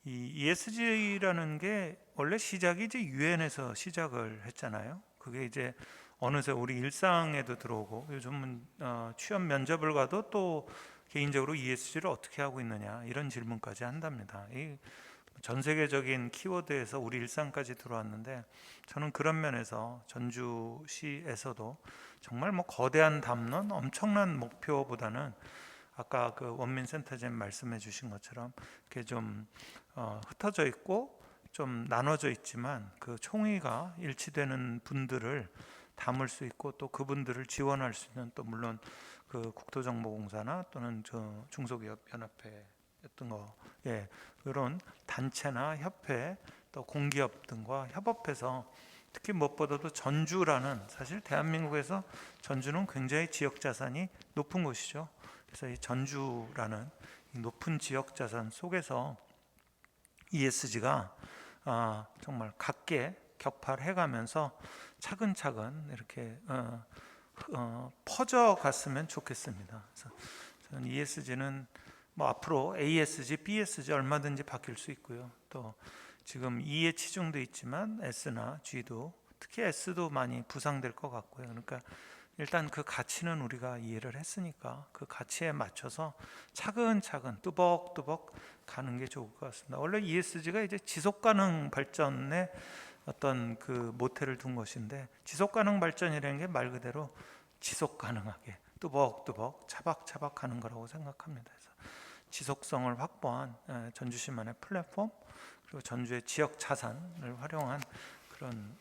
S1: 이 ESG라는 게 원래 시작이 이제 유엔에서 시작을 했잖아요. 그게 이제 어느새 우리 일상에도 들어오고 요즘은 취업 면접을 가도 또 개인적으로 ESG를 어떻게 하고 있느냐 이런 질문까지 한답니다. 이 전 세계적인 키워드에서 우리 일상까지 들어왔는데 저는 그런 면에서 전주시에서도 정말 뭐 거대한 담론, 엄청난 목표보다는 아까 그 원민센터장님 말씀해 주신 것처럼 이렇게 좀 흩어져 있고 좀 나눠져 있지만 그 총의가 일치되는 분들을 담을 수 있고 또 그분들을 지원할 수 있는 또 물론 그 국토정보공사나 또는 저 중소기업연합회였던 거 그런 단체나 협회 또 공기업 등과 협업해서 특히 무엇보다도 전주라는 사실 대한민국에서 전주는 굉장히 지역 자산이 높은 곳이죠. 그래서 이 전주라는 이 높은 지역 자산 속에서 ESG가 정말 각계 격발해가면서 차근차근 이렇게 퍼져갔으면 좋겠습니다. 그래서 저는 ESG는 뭐 앞으로 ASG, BSG 얼마든지 바뀔 수 있고요. 또 지금 E에 치중돼 있지만 S나 G도, 특히 S도 많이 부상될 것 같고요. 그러니까 일단 그 가치는 우리가 이해를 했으니까 그 가치에 맞춰서 차근차근 뚜벅뚜벅 가는 게 좋을 것 같습니다. 원래 ESG가 이제 지속가능 발전의 어떤 그 모태를 둔 것인데, 지속가능 발전이라는 게 말 그대로 지속가능하게 뚜벅뚜벅 차박차박 가는 거라고 생각합니다. 그래서 지속성을 확보한 전주시만의 플랫폼, 그리고 전주의 지역 자산을 활용한 그런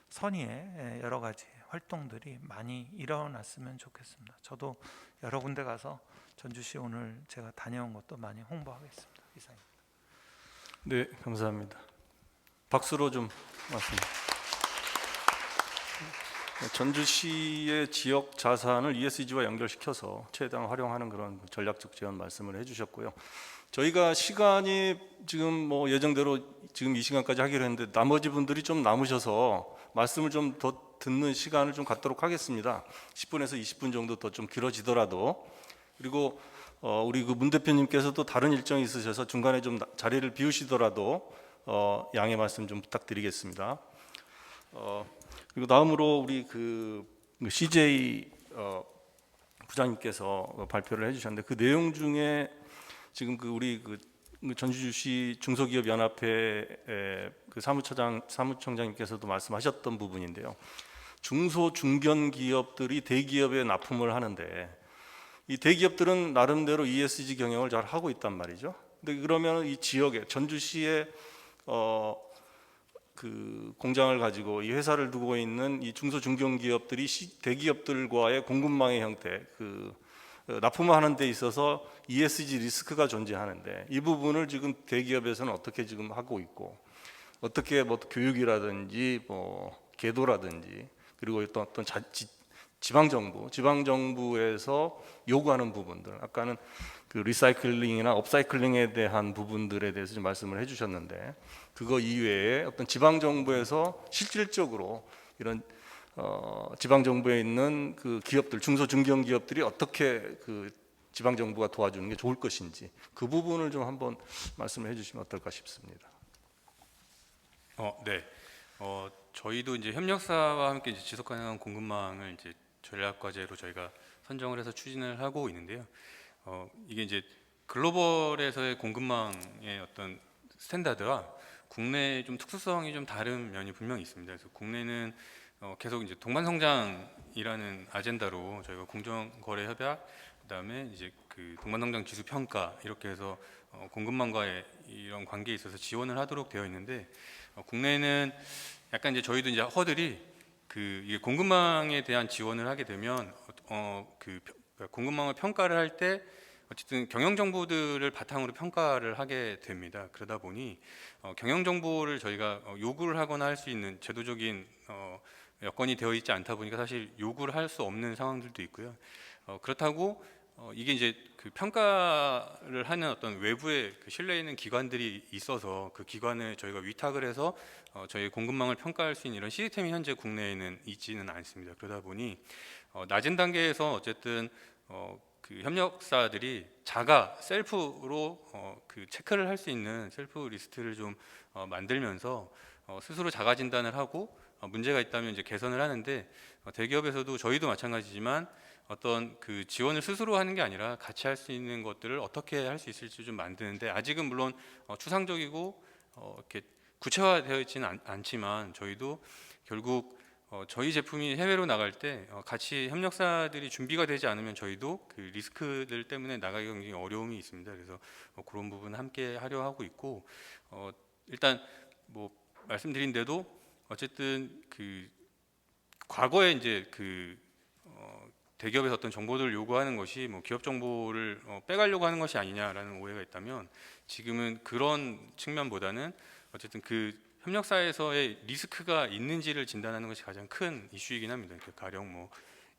S1: 선의의 여러 가지 활동들이 많이 일어났으면 좋겠습니다. 저도 여러 군데 가서 전주시 오늘 제가 다녀온 것도 많이 홍보하겠습니다. 이상입니다.
S6: 네, 감사합니다. 박수로 좀 맞습니다. 전주시의 지역 자산을 ESG와 연결시켜서 최대한 활용하는 그런 전략적 지원 말씀을 해주셨고요. 저희가 시간이 지금 뭐 예정대로 지금 이 시간까지 하기로 했는데 나머지 분들이 좀 남으셔서 말씀을 좀 더 듣는 시간을 좀 갖도록 하겠습니다. 10분에서 20분 정도 더 좀 길어지더라도. 그리고 우리 그 문 대표님께서도 다른 일정이 있으셔서 중간에 좀 자리를 비우시더라도 양해 말씀 좀 부탁드리겠습니다. 그리고 다음으로 우리 그 CJ 부장님께서 발표를 해주셨는데, 그 내용 중에 지금 그 우리 그 전주시 중소기업연합회 그 사무총장님께서도 말씀하셨던 부분인데요. 중소 중견 기업들이 대기업에 납품을 하는데, 이 대기업들은 나름대로 ESG 경영을 잘 하고 있단 말이죠. 근데 그러면 이 지역에 전주시에 그 공장을 가지고 이 회사를 두고 있는 이 중소 중견 기업들이 대기업들과의 공급망의 형태, 그 납품을 하는 데 있어서 ESG 리스크가 존재하는데, 이 부분을 지금 대기업에서는 어떻게 지금 하고 있고, 어떻게 뭐 교육이라든지 뭐 계도라든지, 그리고 어떤 지방정부에서 요구하는 부분들, 아까는 그 리사이클링이나 업사이클링에 대한 부분들에 대해서 좀 말씀을 해주셨는데, 그거 이외에 어떤 지방정부에서 실질적으로 이런 지방정부에 있는 그 기업들, 중소 중견 기업들이 어떻게 그 지방정부가 도와주는 게 좋을 것인지, 그 부분을 좀 한번 말씀을 해주시면 어떨까 싶습니다.
S2: 네. 저희도 이제 협력사와 함께 이제 지속 가능한 공급망을 이제 전략 과제로 저희가 선정을 해서 추진을 하고 있는데요. 이게 이제 글로벌에서의 공급망의 어떤 스탠다드와 국내의 좀 특수성이 좀 다른 면이 분명히 있습니다. 그래서 국내는 계속 이제 동반성장이라는 아젠다로 저희가 공정거래협약, 그다음에 이제 그 동반성장 지수 평가, 이렇게 해서 공급망과의 이런 관계에 있어서 지원을 하도록 되어 있는데, 국내는 약간 이제 저희도 이제 허들이 이게 공급망에 대한 지원을 하게 되면 공급망을 평가를 할 때 어쨌든 경영 정보들을 바탕으로 평가를 하게 됩니다. 그러다 보니 경영 정보를 저희가 요구를 하거나 할 수 있는 제도적인 여건이 되어 있지 않다 보니까 사실 요구를 할 수 없는 상황들도 있고요. 그렇다고 이게 이제 그 평가를 하는 어떤 외부의 그 신뢰 있는 기관들이 있어서 그 기관을 저희가 위탁을 해서 저희 공급망을 평가할 수 있는 이런 시스템이 현재 국내에는 있지는 않습니다. 그러다 보니 낮은 단계에서 어쨌든 그 협력사들이 자가 셀프로 그 체크를 할 수 있는 셀프 리스트를 좀 만들면서 스스로 자가 진단을 하고 문제가 있다면 이제 개선을 하는데, 대기업에서도 저희도 마찬가지지만 어떤 그 지원을 스스로 하는 게 아니라 같이 할 수 있는 것들을 어떻게 할 수 있을지 좀 만드는데, 아직은 물론 추상적이고 이렇게 구체화되어 있지는 않지만 저희도 결국 저희 제품이 해외로 나갈 때 같이 협력사들이 준비가 되지 않으면 저희도 그 리스크들 때문에 나가기 굉장히 어려움이 있습니다. 그래서 그런 부분 함께 하려 하고 있고, 일단 뭐 말씀드린 대로 어쨌든 그 과거에 이제 그 대기업에서 어떤 정보들을 요구하는 것이 뭐 기업 정보를 빼가려고 하는 것이 아니냐라는 오해가 있다면, 지금은 그런 측면보다는 어쨌든 그 협력사에서의 리스크가 있는지를 진단하는 것이 가장 큰 이슈이긴 합니다. 가령 뭐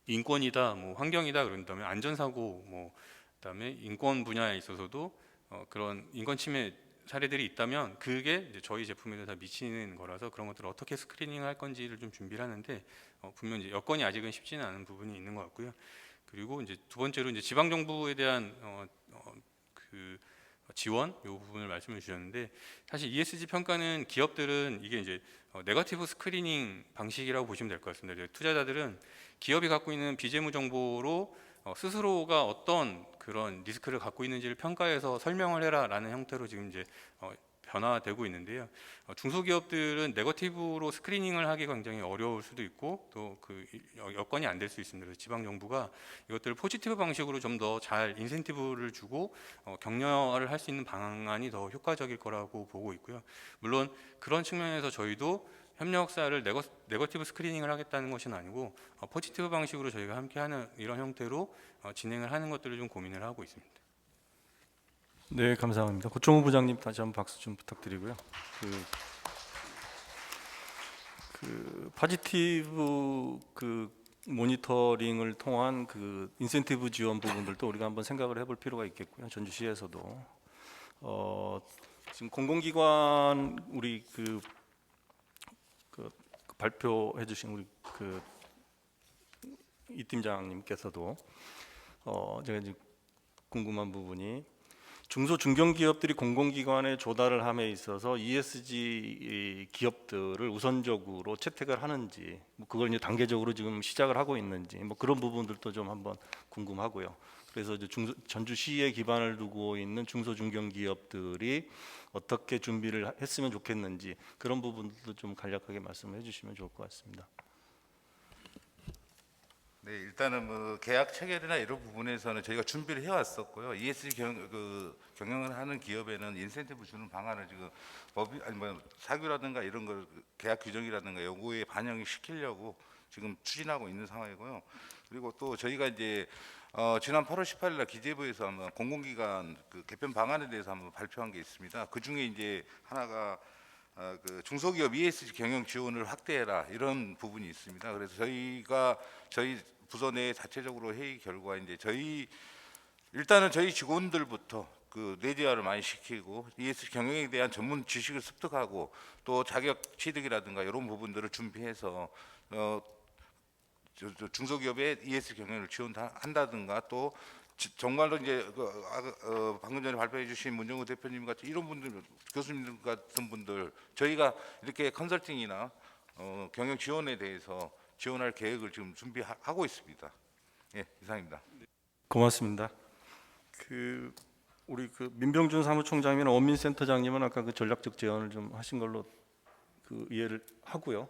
S2: 인권이다, 뭐 환경이다 그런다면 안전사고, 뭐 그다음에 인권 분야에 있어서도 그런 인권 침해 사례들이 있다면 그게 이제 저희 제품에도 다 미치는 거라서 그런 것들을 어떻게 스크리닝할 건지를 좀 준비를 하는데 분명 이제 여건이 아직은 쉽지는 않은 부분이 있는 것 같고요. 그리고 이제 두 번째로 이제 지방 정부에 대한 그 지원 요 부분을 말씀해 주셨는데 사실 ESG 평가는 기업들은 이게 이제 네거티브 스크리닝 방식이라고 보시면 될 것 같습니다. 투자자들은 기업이 갖고 있는 비재무 정보로 스스로가 어떤 그런 리스크를 갖고 있는지를 평가해서 설명을 해라라는 형태로 지금 이제 변화되고 있는데요. 중소기업들은 네거티브로 스크리닝을 하기가 굉장히 어려울 수도 있고 또 그 여건이 안 될 수 있습니다. 그래서 지방 정부가 이것들을 포지티브 방식으로 좀 더 잘 인센티브를 주고 격려를 할 수 있는 방안이 더 효과적일 거라고 보고 있고요. 물론 그런 측면에서 저희도 협력사를 네거티브 스크리닝을 하겠다는 것은 아니고 포지티브 방식으로 저희가 함께하는 이런 형태로 진행을 하는 것들을 좀 고민을 하고 있습니다.
S6: 네, 감사합니다. 고종우 부장님 다시 한번 박수 좀 부탁드리고요. 포지티브 모니터링을 통한 인센티브 지원 부분들도 우리가 한번 생각을 해볼 필요가 있겠고요. 전주시에서도 지금 공공기관 우리 발표해주신 우리 이 팀장님께서도 제가 이제 궁금한 부분이 중소 중견기업들이 공공기관에 조달을 함에 있어서 ESG 기업들을 우선적으로 채택을 하는지, 그걸 이제 단계적으로 지금 시작을 하고 있는지, 그런 부분들도 좀 한번 궁금하고요. 그래서 이제 전주시에 기반을 두고 있는 중소 중견기업들이 어떻게 준비를 했으면 좋겠는지 그런 부분들도 좀 간략하게 말씀을 해주시면 좋을 것 같습니다.
S3: 네, 일단은 뭐 계약 체결이나 이런 부분에서는 저희가 준비를 해왔었고요. ESG 경영을 하는 기업에는 인센티브 주는 방안을 지금 법이 아니 뭐 사규라든가 이런 걸 계약 규정이라든가 요구에 반영을 시키려고 지금 추진하고 있는 상황이고요. 그리고 또 저희가 이제 지난 8월 18일 날 기재부에서 한번 공공기관 개편 방안에 대해서 한번 발표한 게 있습니다. 그 중에 이제 하나가 중소기업 ESG 경영 지원을 확대해라 이런 부분이 있습니다. 그래서 저희 부서 내 자체적으로 회의 결과 이제 일단은 저희 직원들부터 내재화를 많이 시키고 ESG 경영에 대한 전문 지식을 습득하고 또 자격 취득이라든가 이런 부분들을 준비해서 중소기업의 ESG 경영을 지원한다든가 또 정말로 이제 방금 전에 발표해 주신 문정우 대표님 같은 이런 분들, 교수님 같은 분들 저희가 이렇게 컨설팅이나 경영 지원에 대해서 지원할 계획을 지금 준비하고 있습니다. 예, 이상입니다.
S6: 고맙습니다. 우리 민병준 사무총장이나 원민센터장님은 아까 전략적 제안을 좀 하신 걸로 이해를 하고요.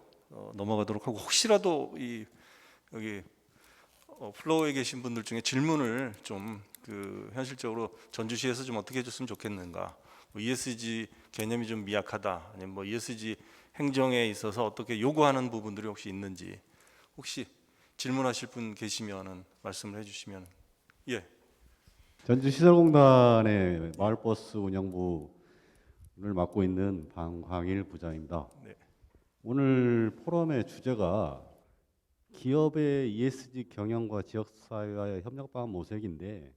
S6: 넘어가도록 하고 혹시라도 여기 플로어에 계신 분들 중에 질문을 좀 현실적으로 전주시에서 좀 어떻게 해줬으면 좋겠는가, ESG 개념이 좀 미약하다, 아니면 ESG 행정에 있어서 어떻게 요구하는 부분들이 혹시 있는지 혹시 질문하실 분 계시면은 말씀을 해주시면. 예.
S7: 전주시설공단의 마을버스 운영부를 맡고 있는 방광일 부장입니다.
S6: 네.
S7: 오늘 포럼의 주제가 기업의 ESG 경영과 지역사회와의 협력 방안 모색인데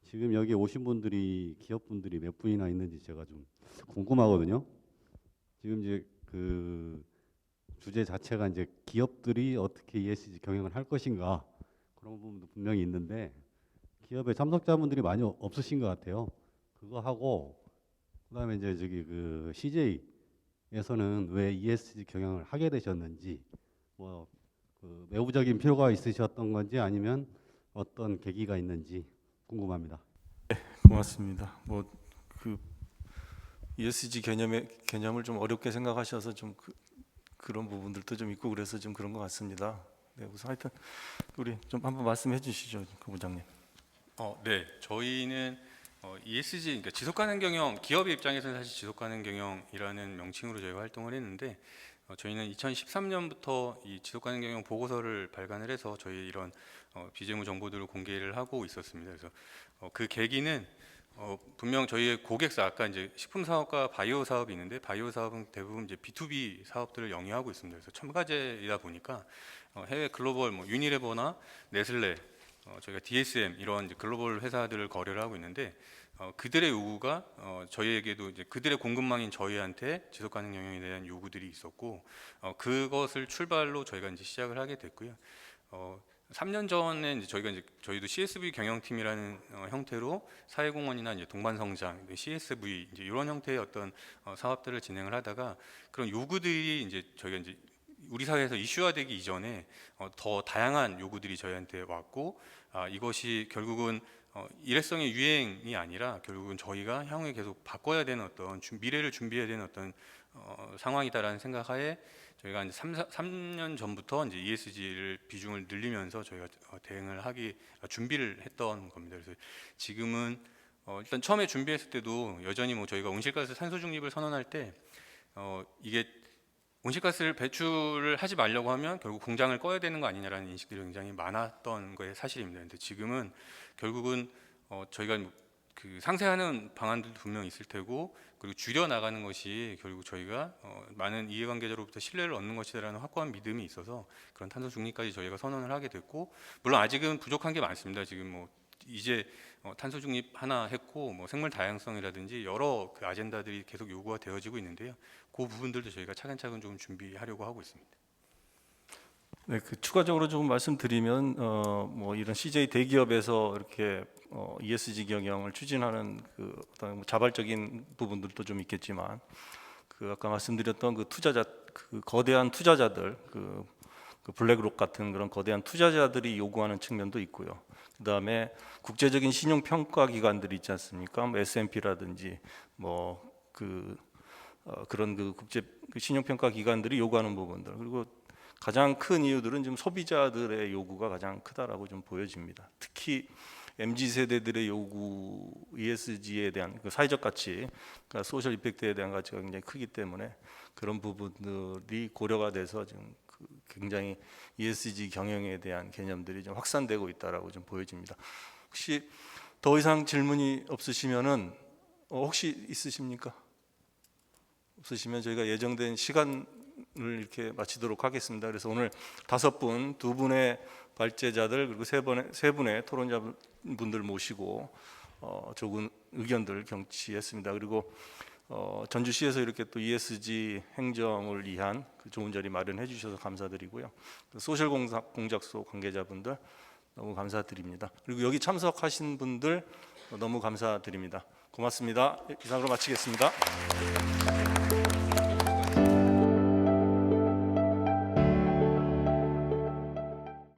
S7: 지금 여기 오신 분들이 기업분들이 몇 분이나 있는지 제가 좀 궁금하거든요. 지금 이제 주제 자체가 이제 기업들이 어떻게 ESG 경영을 할 것인가 그런 부분도 분명히 있는데 기업의 참석자분들이 많이 없으신 것 같아요. 그거 하고 그다음에 이제 CJ에서는 왜 ESG 경영을 하게 되셨는지 외부적인 필요가 있으셨던 건지 아니면 어떤 계기가 있는지 궁금합니다.
S6: 고맙습니다. ESG 개념을 좀 어렵게 생각하셔서 좀 그런 부분들도 좀 있고 그래서 좀 그런 것 같습니다. 네, 우선 하여튼 우리 좀 한번 말씀해 주시죠, 부장님.
S2: 네, 저희는 ESG, 그러니까 지속 가능 경영, 기업의 입장에서는 사실 지속 가능 경영이라는 명칭으로 저희가 활동을 했는데 저희는 2013년부터 이 지속 가능 경영 보고서를 발간을 해서 저희 이런 비재무 정보들을 공개를 하고 있었습니다. 그래서 그 계기는 분명 저희의 고객사, 아까 이제 식품 사업과 바이오 사업이 있는데 바이오 사업은 대부분 이제 B2B 사업들을 영위하고 있습니다. 그래서 첨가제이다 보니까 해외 글로벌 유니레버나 네슬레, 저희가 DSM 이런 이제 글로벌 회사들을 거래를 하고 있는데 그들의 요구가 저희에게도 이제 그들의 공급망인 저희한테 지속 가능 경영에 대한 요구들이 있었고 그것을 출발로 저희가 이제 시작을 하게 됐고요. 3년 전에 이제 저희도 CSV 경영팀이라는 형태로 사회공헌이나 이제 동반성장, CSV 이제 이런 형태의 어떤 사업들을 진행을 하다가 그런 요구들이 이제 저희가 이제 우리 사회에서 이슈화되기 이전에 더 다양한 요구들이 저희한테 왔고 이것이 결국은 일회성의 유행이 아니라 결국은 저희가 향후에 계속 바꿔야 되는 어떤 미래를 준비해야 되는 어떤 상황이다라는 생각하에 저희가 이제 3년 전부터 이제 ESG를 비중을 늘리면서 저희가 대응을 준비를 했던 겁니다. 그래서 지금은 일단 처음에 준비했을 때도 여전히 뭐 저희가 온실가스 탄소 중립을 선언할 때 이게 온실가스를 배출을 하지 말려고 하면 결국 공장을 꺼야 되는 거 아니냐라는 인식들이 굉장히 많았던 거에 사실입니다. 근데 지금은 결국은 저희가 그 상쇄하는 방안들도 분명 있을 테고 그리고 줄여 나가는 것이 결국 저희가 많은 이해관계자로부터 신뢰를 얻는 것이라는 확고한 믿음이 있어서 그런 탄소 중립까지 저희가 선언을 하게 됐고 물론 아직은 부족한 게 많습니다. 지금 뭐 이제 탄소 중립 하나 했고 뭐 생물 다양성이라든지 여러 그 아젠다들이 계속 요구가 되어지고 있는데요. 그 부분들도 저희가 차근차근 좀 준비하려고 하고 있습니다.
S6: 네, 그 추가적으로 조금 말씀드리면 뭐 이런 CJ 대기업에서 이렇게 ESG 경영을 추진하는 그 어떤 자발적인 부분들도 좀 있겠지만 그 아까 말씀드렸던 그 투자자 그 거대한 투자자들 그 블랙록 같은 그런 거대한 투자자들이 요구하는 측면도 있고요. 그다음에 국제적인 신용 평가 기관들이 있지 않습니까? 뭐 S&P라든지 뭐 그런 그 국제 신용 평가 기관들이 요구하는 부분들 그리고 가장 큰 이유들은 지금 소비자들의 요구가 가장 크다라고 좀 보여집니다. 특히 MZ 세대들의 요구, ESG에 대한 그 사회적 가치, 그러니까 소셜 이펙트에 대한 가치가 굉장히 크기 때문에 그런 부분들이 고려가 돼서 지금 굉장히 ESG 경영에 대한 개념들이 좀 확산되고 있다라고 좀 보여집니다. 혹시 더 이상 질문이 없으시면은 혹시 있으십니까? 없으시면 저희가 예정된 시간을 이렇게 마치도록 하겠습니다. 그래서 오늘 5분, 2분의 발제자들 그리고 세 분의 토론자분들 모시고 좋은 의견들 경취했습니다. 그리고 전주시에서 이렇게 또 ESG 행정을 위한 그 좋은 자리 마련해 주셔서 감사드리고요. 소셜 공작소 관계자분들 너무 감사드립니다. 그리고 여기 참석하신 분들 너무 감사드립니다. 고맙습니다. 이상으로 마치겠습니다.